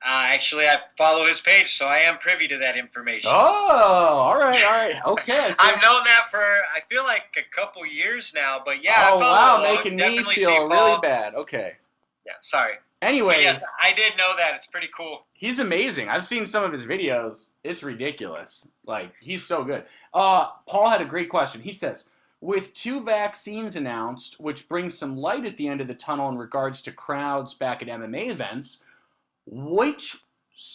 Actually, I follow his page, so I am privy to that information. Oh, all right. Okay. So I've known that for, I feel like, a couple years now, but yeah. Oh, wow, making me feel really bad. Okay. Yeah, sorry. Anyways. But yes, I did know that. It's pretty cool. He's amazing. I've seen some of his videos. It's ridiculous. Like, he's so good. Paul had a great question. He says, with 2 vaccines announced, which brings some light at the end of the tunnel in regards to crowds back at MMA events, which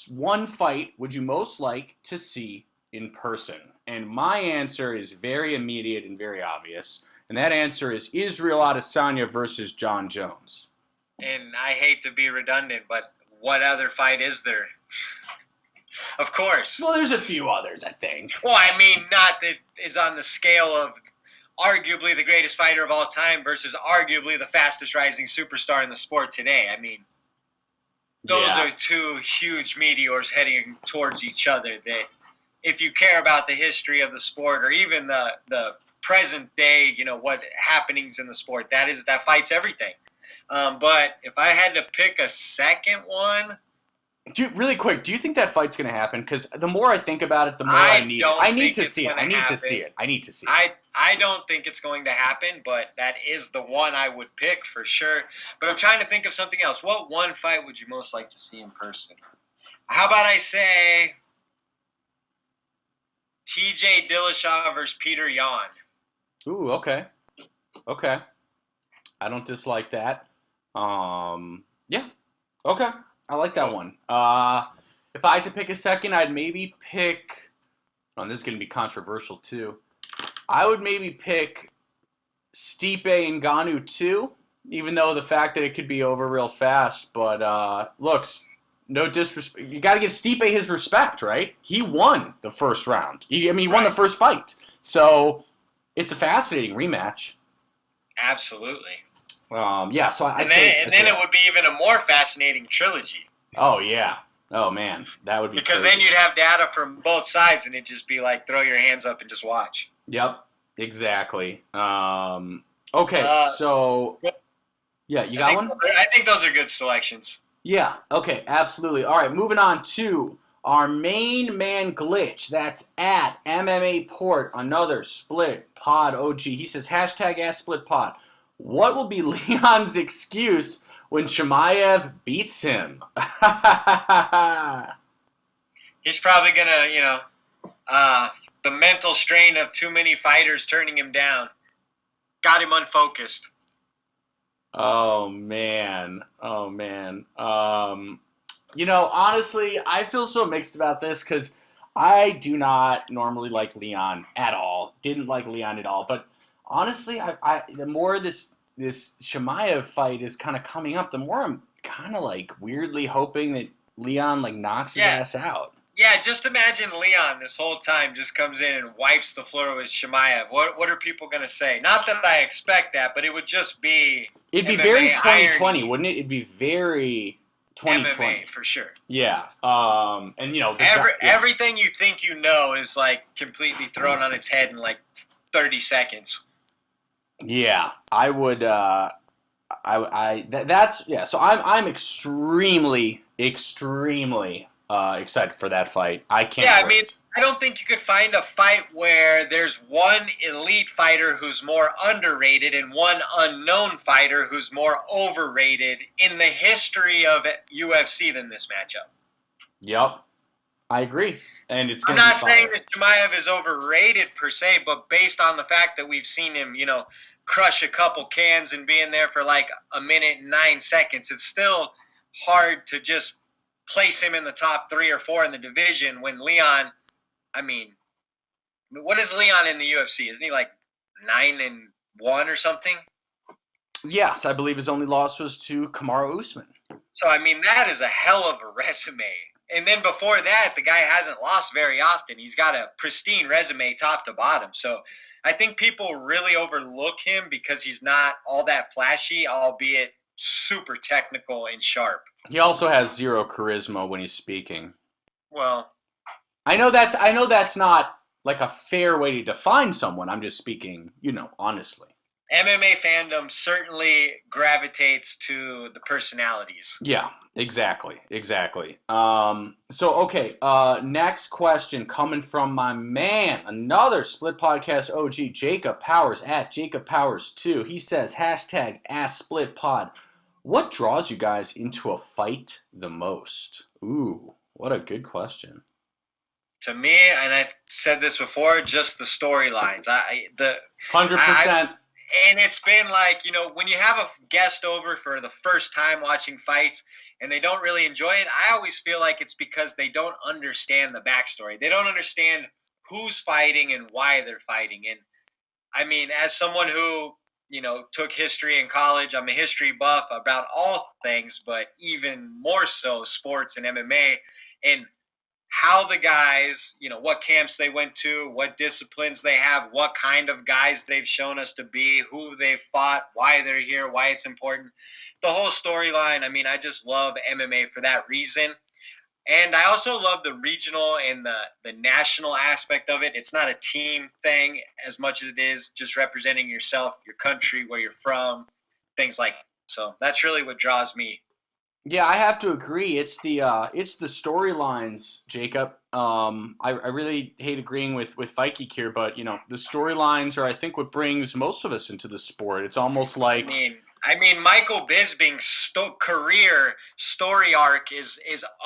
one fight would you most like to see in person? And my answer is very immediate and very obvious. And that answer is Israel Adesanya versus John Jones. And I hate to be redundant, but what other fight is there? Of course. Well, there's a few others, I think. Well, I mean, not that is on the scale of arguably the greatest fighter of all time versus arguably the fastest rising superstar in the sport today. I mean, those are two huge meteors heading towards each other that if you care about the history of the sport or even the present day, what happenings in the sport, that fights everything. But if I had to pick a second one, Really quick, do you think that fight's going to happen? Because the more I think about it, the more I I need it. don't I need think to it's see it. going I to need to happen. see it. I need to see it. I don't think it's going to happen, but that is the one I would pick for sure. But I'm trying to think of something else. What one fight would you most like to see in person? How about I say TJ Dillashaw versus Peter Yan? Ooh, okay. Okay. I don't dislike that. Yeah. Okay. I like that one. If I had to pick a second, I'd maybe pick. Oh, this is going to be controversial too. I would maybe pick Stipe Ngannou too, even though the fact that it could be over real fast. But looks, no disrespect. You got to give Stipe his respect, right? He won the first round. He won the first fight. So it's a fascinating rematch. Absolutely. Yeah. So and then it would be even a more fascinating trilogy. Oh yeah. Oh man, that would be because crazy. then you'd have data from both sides, and it'd just be like throw your hands up and just watch. Yep. Exactly. Okay. So yeah, you got one? I think those are good selections. Yeah, okay, absolutely. All right, moving on to our main man glitch. That's at MMA Port, another split pod OG. He says, hashtag ask split pod. What will be Leon's excuse when Chimaev beats him? He's probably going to, the mental strain of too many fighters turning him down. Got him unfocused. Oh man. Honestly, I feel so mixed about this because I do not normally like Leon at all. Didn't like Leon at all. But honestly, the more this Chimaev fight is kind of coming up, the more I'm kind of like weirdly hoping that Leon like knocks his ass out. Yeah, just imagine Leon this whole time just comes in and wipes the floor with Chimaev. What are people going to say? Not that I expect that, but it would just be It'd be MMA very 2020, irony. wouldn't it? It'd be very 2020. MMA for sure. Yeah. And everything you think you know is like completely thrown on its head in like 30 seconds. Yeah, I would. So I'm extremely excited for that fight. I can't. Yeah, wait. I don't think you could find a fight where there's one elite fighter who's more underrated and one unknown fighter who's more overrated in the history of UFC than this matchup. Yep, I agree. And it's. I'm not saying that Chimaev is overrated per se, but based on the fact that we've seen him, crush a couple cans and be in there for like a minute and 9 seconds, it's still hard to just place him in the top 3 or 4 in the division when Leon, what is Leon in the UFC? Isn't he like 9-1 or something? Yes, I believe his only loss was to Kamaru Usman. So, that is a hell of a resume. And then before that, the guy hasn't lost very often. He's got a pristine resume top to bottom. So I think people really overlook him because he's not all that flashy, albeit super technical and sharp. He also has zero charisma when he's speaking. Well, I know that's not like a fair way to define someone. I'm just speaking, honestly. MMA fandom certainly gravitates to the personalities. Yeah, exactly. Next question coming from my man, another Split Podcast OG, Jacob Powers at Jacob Powers 2. He says, hashtag AskSplitPod. What draws you guys into a fight the most? Ooh, what a good question. To me, and I've said this before, just the storylines. 100%. And it's been like, when you have a guest over for the first time watching fights and they don't really enjoy it, I always feel like it's because they don't understand the backstory. They don't understand who's fighting and why they're fighting. And as someone who, took history in college, I'm a history buff about all things, but even more so sports and MMA, and how the guys, what camps they went to, what disciplines they have, what kind of guys they've shown us to be, who they've fought, why they're here, why it's important. The whole storyline, I just love MMA for that reason. And I also love the regional and the national aspect of it. It's not a team thing as much as it is just representing yourself, your country, where you're from, things like that. So that's really what draws me. Yeah, I have to agree. It's the storylines, Jacob. I really hate agreeing with Fight Geek here, but the storylines are I think what brings most of us into the sport. It's almost I like mean, Michael Bisping's career story arc is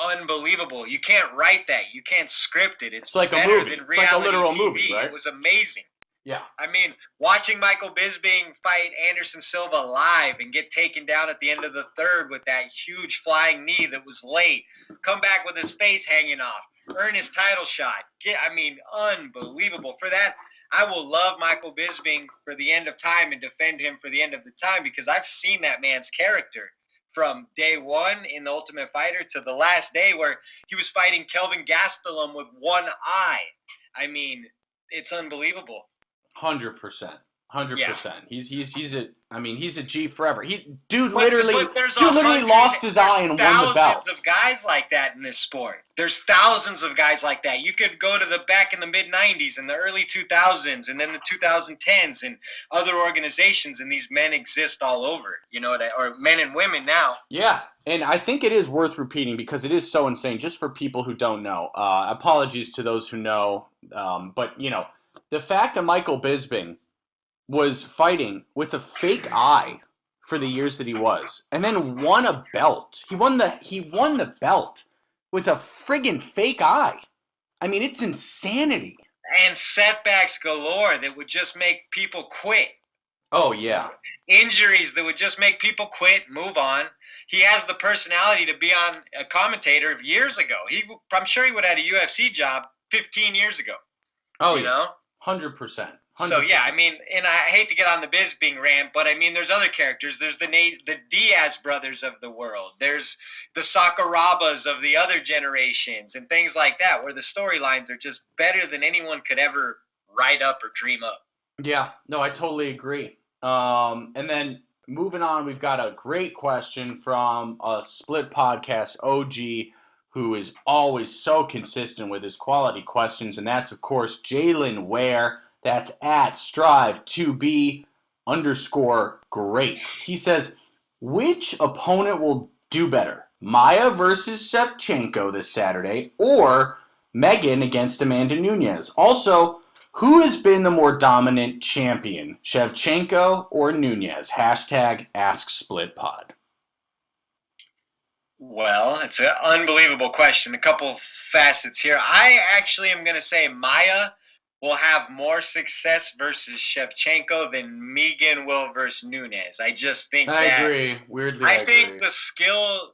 unbelievable. You can't write that. You can't script it. it's It's like a better movie. than It's like a reality literal movie, TV. It right? was amazing. Yeah. I mean, watching Michael Bisping fight Anderson Silva live and get taken down at the end of the third with that huge flying knee that was late, come back with his face hanging off, earn his title shot. Unbelievable. For that, I will love Michael Bisping for the end of time and defend him for the end of the time because I've seen that man's character from day one in The Ultimate Fighter to the last day where he was fighting Kelvin Gastelum with one eye. I mean, it's unbelievable. 100%. Yeah. 100%. He's a G forever. Dude But literally there's lost his eye and won the belt. thousands of guys like that in this sport. There's thousands of guys like that. You could go to the back in the mid 90s and the early 2000s and then the 2010s and other organizations, and these men exist all over. Or men and women now. Yeah, and I think it is worth repeating because it is so insane. Just for people who don't know, apologies to those who know, but the fact that Michael Bisping was fighting with a fake eye for the years that he was, and then won a belt. He won the belt with a friggin' fake eye. I mean, it's insanity. And setbacks galore that would just make people quit. Oh yeah. Injuries that would just make people quit, move on. He has the personality to be on a commentator years ago. I'm sure he would have had a UFC job 15 years ago. Oh yeah. 100%. So yeah, I mean, and I hate to get on the Bisping rant, but I mean, there's other characters. There's the Diaz brothers of the world. There's the Sakurabas of the other generations and things like that, where the storylines are just better than anyone could ever write up or dream up. Yeah, no, I totally agree. And then moving on, we've got a great question from a Split Podcast OG who is always so consistent with his quality questions, and that's, of course, Jalen Ware. That's at strive2be_great. He says, which opponent will do better, Maya versus Shevchenko this Saturday, or Megan against Amanda Nunes? Also, who has been the more dominant champion, Shevchenko or Nunes? Hashtag AskSplitPod. Well, it's an unbelievable question. A couple facets here. I actually am going to say Maya will have more success versus Shevchenko than Megan will versus Nunes. I just think I agree. Weirdly, I think the skill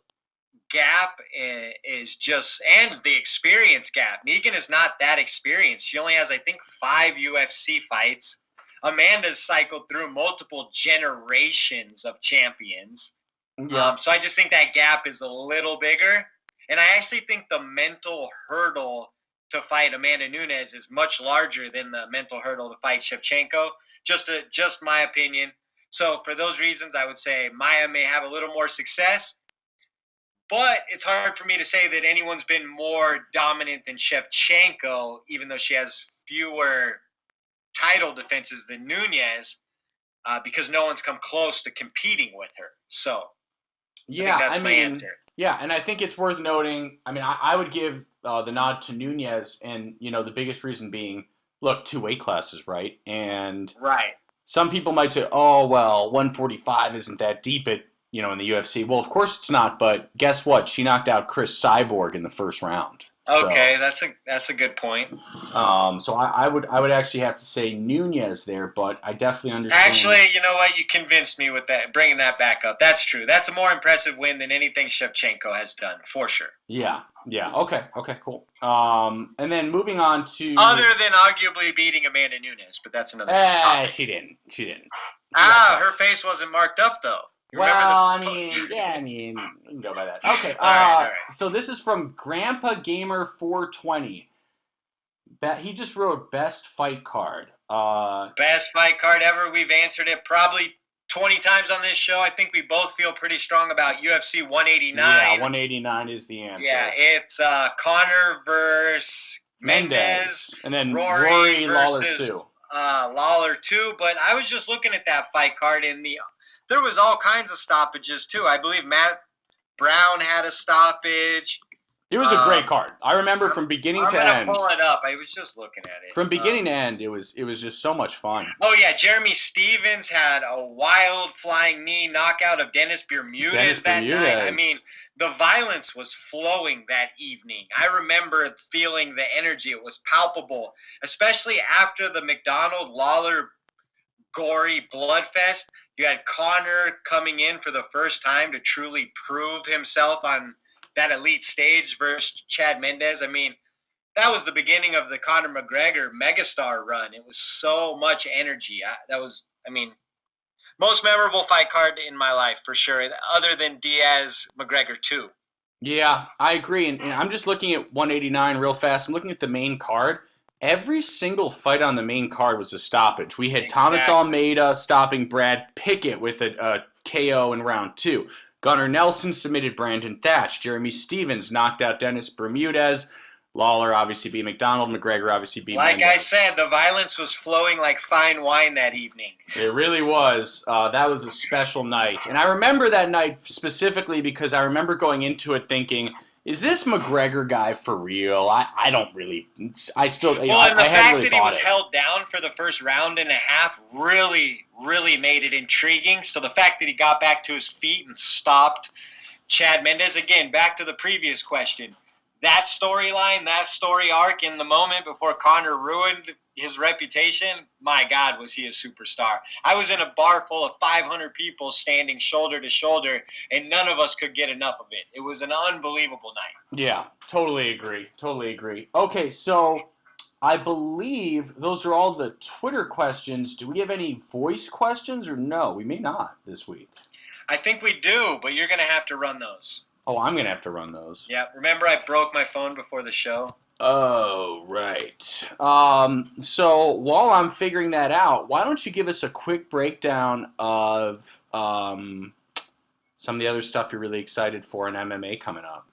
gap is just, and the experience gap. Megan is not that experienced. She only has, I think, 5 UFC fights. Amanda's cycled through multiple generations of champions. Yeah. So I just think that gap is a little bigger. And I actually think the mental hurdle to fight Amanda Nunes is much larger than the mental hurdle to fight Shevchenko. Just my opinion. So for those reasons, I would say Maya may have a little more success. But it's hard for me to say that anyone's been more dominant than Shevchenko, even though she has fewer title defenses than Nunes, because no one's come close to competing with her. So yeah, I think that's my answer. Yeah, and I think it's worth noting. I mean, I would give the nod to Nunes, and the biggest reason being, look, 2 weight classes, right? And right. Some people might say, oh well, 145 isn't that deep in the UFC. Well, of course it's not, but guess what? She knocked out Chris Cyborg in the first round. Okay, that's a good point. So I would actually have to say Nunes there, but I definitely understand. Actually, you know what? You convinced me with that, bringing that back up. That's true. That's a more impressive win than anything Shevchenko has done, for sure. Yeah. Okay, cool. And then moving on to other than arguably beating Amanda Nunes, but that's another topic. She didn't. Her face wasn't marked up though. You you can go by that. Okay. All right. So this is from Grandpa Gamer 420. He just wrote best fight card. Best fight card ever. We've answered it probably 20 times on this show. I think we both feel pretty strong about UFC 189. Yeah, 189 is the answer. Yeah, it's Conor versus Mendez, and then Rory Lawler versus 2. Lawler 2. But I was just looking at that fight card, and there was all kinds of stoppages too. I believe Matt Brown had a stoppage. It was a great card. I remember from beginning to end. I'm gonna pull it up. I was just looking at it. From beginning to end, it was just so much fun. Oh yeah, Jeremy Stevens had a wild flying knee knockout of Dennis Bermudez that night. I mean, the violence was flowing that evening. I remember feeling the energy. It was palpable, especially after the McDonald Lawler gory bloodfest. You had Conor coming in for the first time to truly prove himself on that elite stage versus Chad Mendes. I mean, that was the beginning of the Conor McGregor megastar run. It was so much energy. Most memorable fight card in my life for sure, other than Diaz McGregor 2. Yeah, I agree. And I'm just looking at 189 real fast. I'm looking at the main card. Every single fight on the main card was a stoppage. We had Thomas Almeida stopping Brad Pickett with a KO in round 2. Gunnar Nelson submitted Brandon Thatch. Jeremy Stevens knocked out Dennis Bermudez. Lawler obviously beat McDonald. McGregor obviously beat Like Mendes. I said, the violence was flowing like fine wine that evening. It really was. That was a special night. And I remember that night specifically because I remember going into it thinking, is this McGregor guy for real? I don't really. I still. Well, and the fact really that he was held down for the first round and a half really made it intriguing. So the fact that he got back to his feet and stopped Chad Mendes, again, back to the previous question. That storyline, that story arc in the moment before Conor ruined his reputation, my God, was he a superstar. I was in a bar full of 500 people standing shoulder to shoulder, and none of us could get enough of it. It was an unbelievable night. Yeah, totally agree. Okay, so I believe those are all the Twitter questions. Do we have any voice questions or no? We may not this week. I think we do, but you're going to have to run those. Oh, I'm going to have to run those. Yeah, remember I broke my phone before the show? Oh, right. So while I'm figuring that out, why don't you give us a quick breakdown of some of the other stuff you're really excited for in MMA coming up?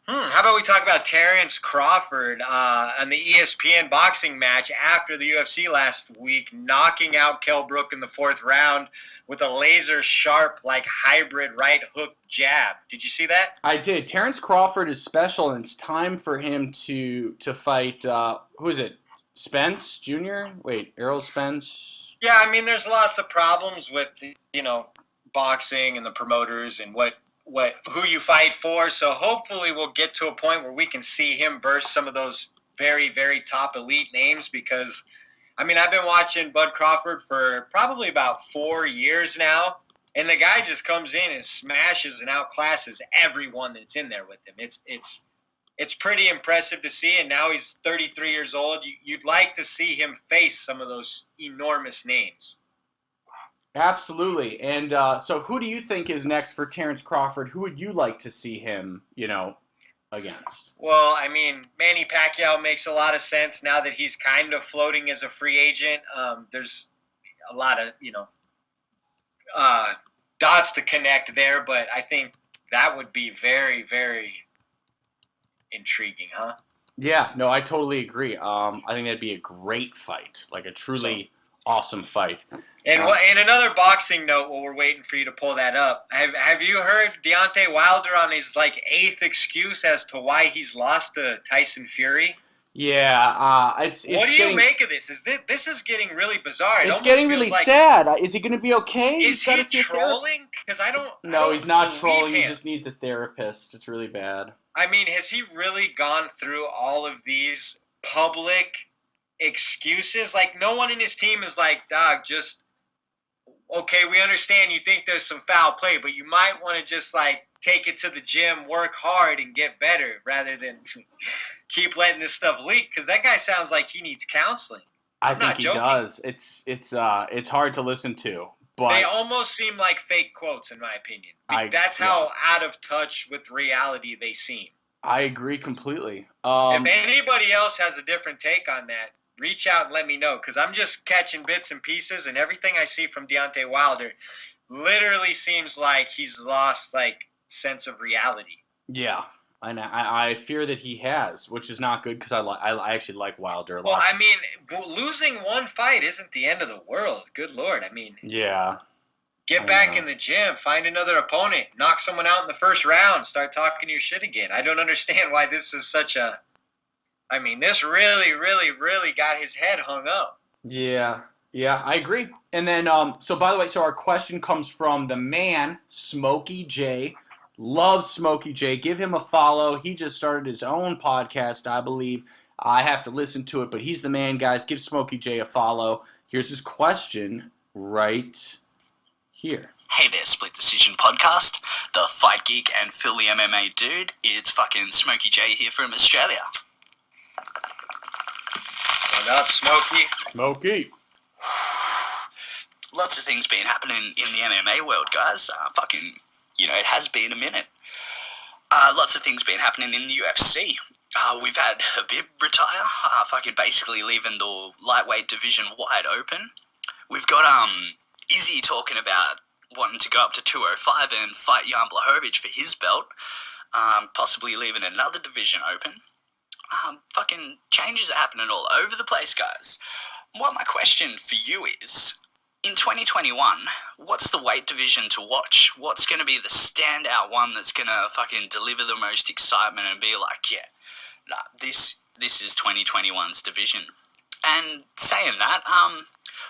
How about we talk about Terrence Crawford on the ESPN boxing match after the UFC last week, knocking out Kell Brook in the 4th round with a laser-sharp, hybrid right hook jab. Did you see that? I did. Terrence Crawford is special, and it's time for him to fight, who is it, Spence Jr.? Wait, Errol Spence? Yeah, I mean, there's lots of problems with, boxing and the promoters and who you fight for. So hopefully we'll get to a point where we can see him versus some of those very, very top elite names because, I've been watching Bud Crawford for probably about 4 years now, and the guy just comes in and smashes and outclasses everyone that's in there with him. It's pretty impressive to see, and now he's 33 years old. You'd like to see him face some of those enormous names. Absolutely. And so who do you think is next for Terrence Crawford? Who would you like to see him, against? Well, Manny Pacquiao makes a lot of sense now that he's kind of floating as a free agent. There's a lot of, dots to connect there, but I think that would be very, very intriguing, huh? Yeah, no, I totally agree. I think that'd be a great fight, like a truly awesome fight. And in another boxing note, while we're waiting for you to pull that up, have you heard Deontay Wilder on his 8th excuse as to why he's lost to Tyson Fury? Yeah, it's what do you make of this? This is getting really bizarre. It's getting really sad. Is he going to be okay? Is he trolling? Because No, he's not trolling. He just needs a therapist. It's really bad. Has he really gone through all of these public excuses? No one in his team is like, dog, just okay, we understand you think there's some foul play, but you might want to just take it to the gym, work hard, and get better rather than keep letting this stuff leak. Because that guy sounds like he needs counseling. I think he does. It's hard to listen to, but they almost seem like fake quotes, in my opinion. That's how out of touch with reality they seem. I agree completely. If anybody else has a different take on that, reach out and let me know, because I'm just catching bits and pieces, and everything I see from Deontay Wilder literally seems like he's lost sense of reality. Yeah, and I fear that he has, which is not good because I actually like Wilder a lot. Well, losing one fight isn't the end of the world. Good Lord, yeah. Get back in the gym. Find another opponent. Knock someone out in the first round. Start talking your shit again. I don't understand why this is such a... I mean, this really, really, really got his head hung up. Yeah, I agree. And then, so by the way, so our question comes from the man, Smokey J. Love Smokey J. Give him a follow. He just started his own podcast, I believe. I have to listen to it, but he's the man, guys. Give Smokey J a follow. Here's his question right here. Hey there, Split Decision Podcast. The Fight Geek and Philly MMA dude. It's fucking Smokey J here from Australia. What up, Smokey? Smokey. Lots of things been happening in the MMA world, guys. It has been a minute. Lots of things been happening in the UFC. We've had Habib retire, basically leaving the lightweight division wide open. We've got Izzy talking about wanting to go up to 205 and fight Jan Blachowicz for his belt, possibly leaving another division open. Fucking changes are happening all over the place, guys. What my question for you is, in 2021, what's the weight division to watch? What's going to be the standout one that's going to fucking deliver the most excitement and be like, this is 2021's division? And saying that,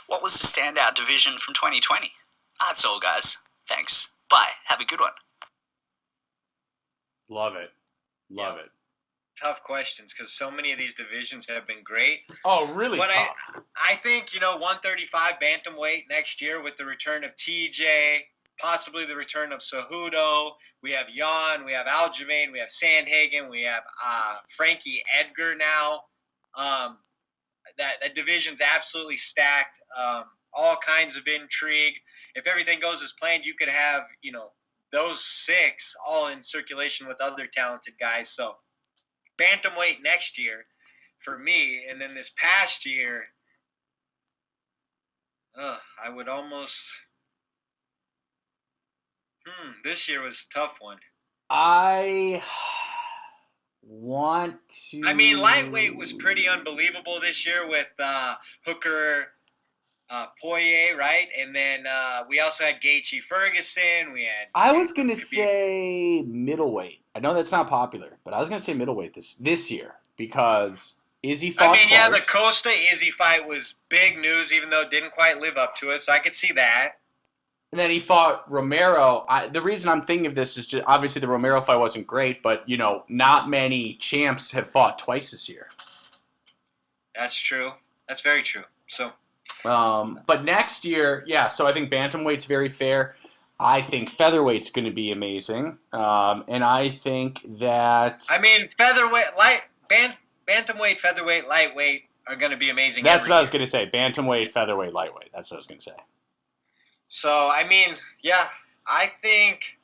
what was the standout division from 2020? That's all, guys. Thanks. Bye. Have a good one. Love it. Love it. Tough questions because so many of these divisions have been great. Oh, really but tough. I think, 135 bantamweight next year with the return of TJ, possibly the return of Cejudo. We have Jan, we have Aljamain, we have Sandhagen, we have Frankie Edgar now. That division's absolutely stacked. All kinds of intrigue. If everything goes as planned, you could have, those 6 all in circulation with other talented guys. So bantamweight next year for me, and then this past year, I would almost... this year was a tough one. I want to... I mean, lightweight was pretty unbelievable this year with Hooker, Poirier, right? And then we also had Gaethje Ferguson. I was going to say middleweight. I know that's not popular, but I was going to say middleweight this year because Izzy fought the Costa Izzy fight was big news, even though it didn't quite live up to it, so I could see that. And then he fought Romero. The reason I'm thinking of this is just obviously the Romero fight wasn't great, but, not many champs have fought twice this year. That's true. That's very true. So... but next year, so I think bantamweight's very fair. I think featherweight's going to be amazing. And I think that... I mean, bantamweight, featherweight, lightweight are going to be amazing. That's what I was going to say. Bantamweight, featherweight, lightweight. That's what I was going to say. So, I mean, I think,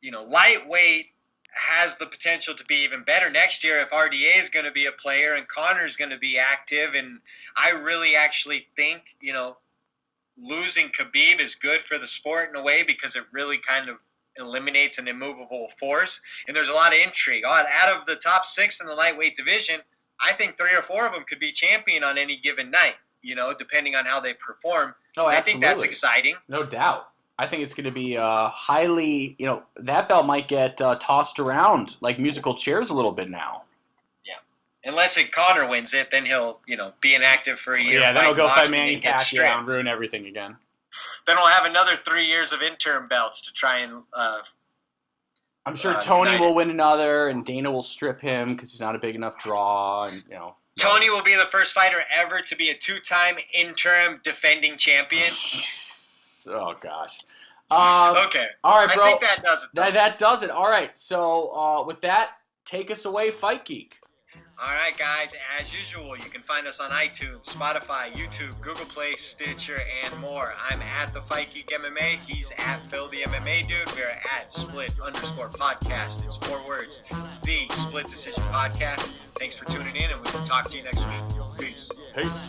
lightweight has the potential to be even better next year if RDA is going to be a player and Connor's going to be active. And I really actually think, losing Khabib is good for the sport in a way because it really kind of eliminates an immovable force. And there's a lot of intrigue. Out of the top 6 in the lightweight division, I think 3 or 4 of them could be champion on any given night, depending on how they perform. Oh, absolutely. I think that's exciting. No doubt. I think it's going to be highly, that belt might get tossed around like musical chairs a little bit now. Yeah. Unless Connor wins it, then he'll, be inactive for a year. Yeah, then he'll go fight Manny Pacquiao and ruin everything again. Then we'll have another 3 years of interim belts to try and... I'm sure Tony will win another, and Dana will strip him because he's not a big enough draw, and, Tony will be the first fighter ever to be a 2-time interim defending champion. Oh, gosh. Okay. All right, bro. I think that does it. That does it. All right. So, with that, take us away, Fight Geek. All right, guys. As usual, you can find us on iTunes, Spotify, YouTube, Google Play, Stitcher, and more. I'm at the Fight Geek MMA. He's at Phil the MMA Dude. We're at Split_podcast. It's 4 words. The Split Decision Podcast. Thanks for tuning in, and we will talk to you next week. Peace. Peace.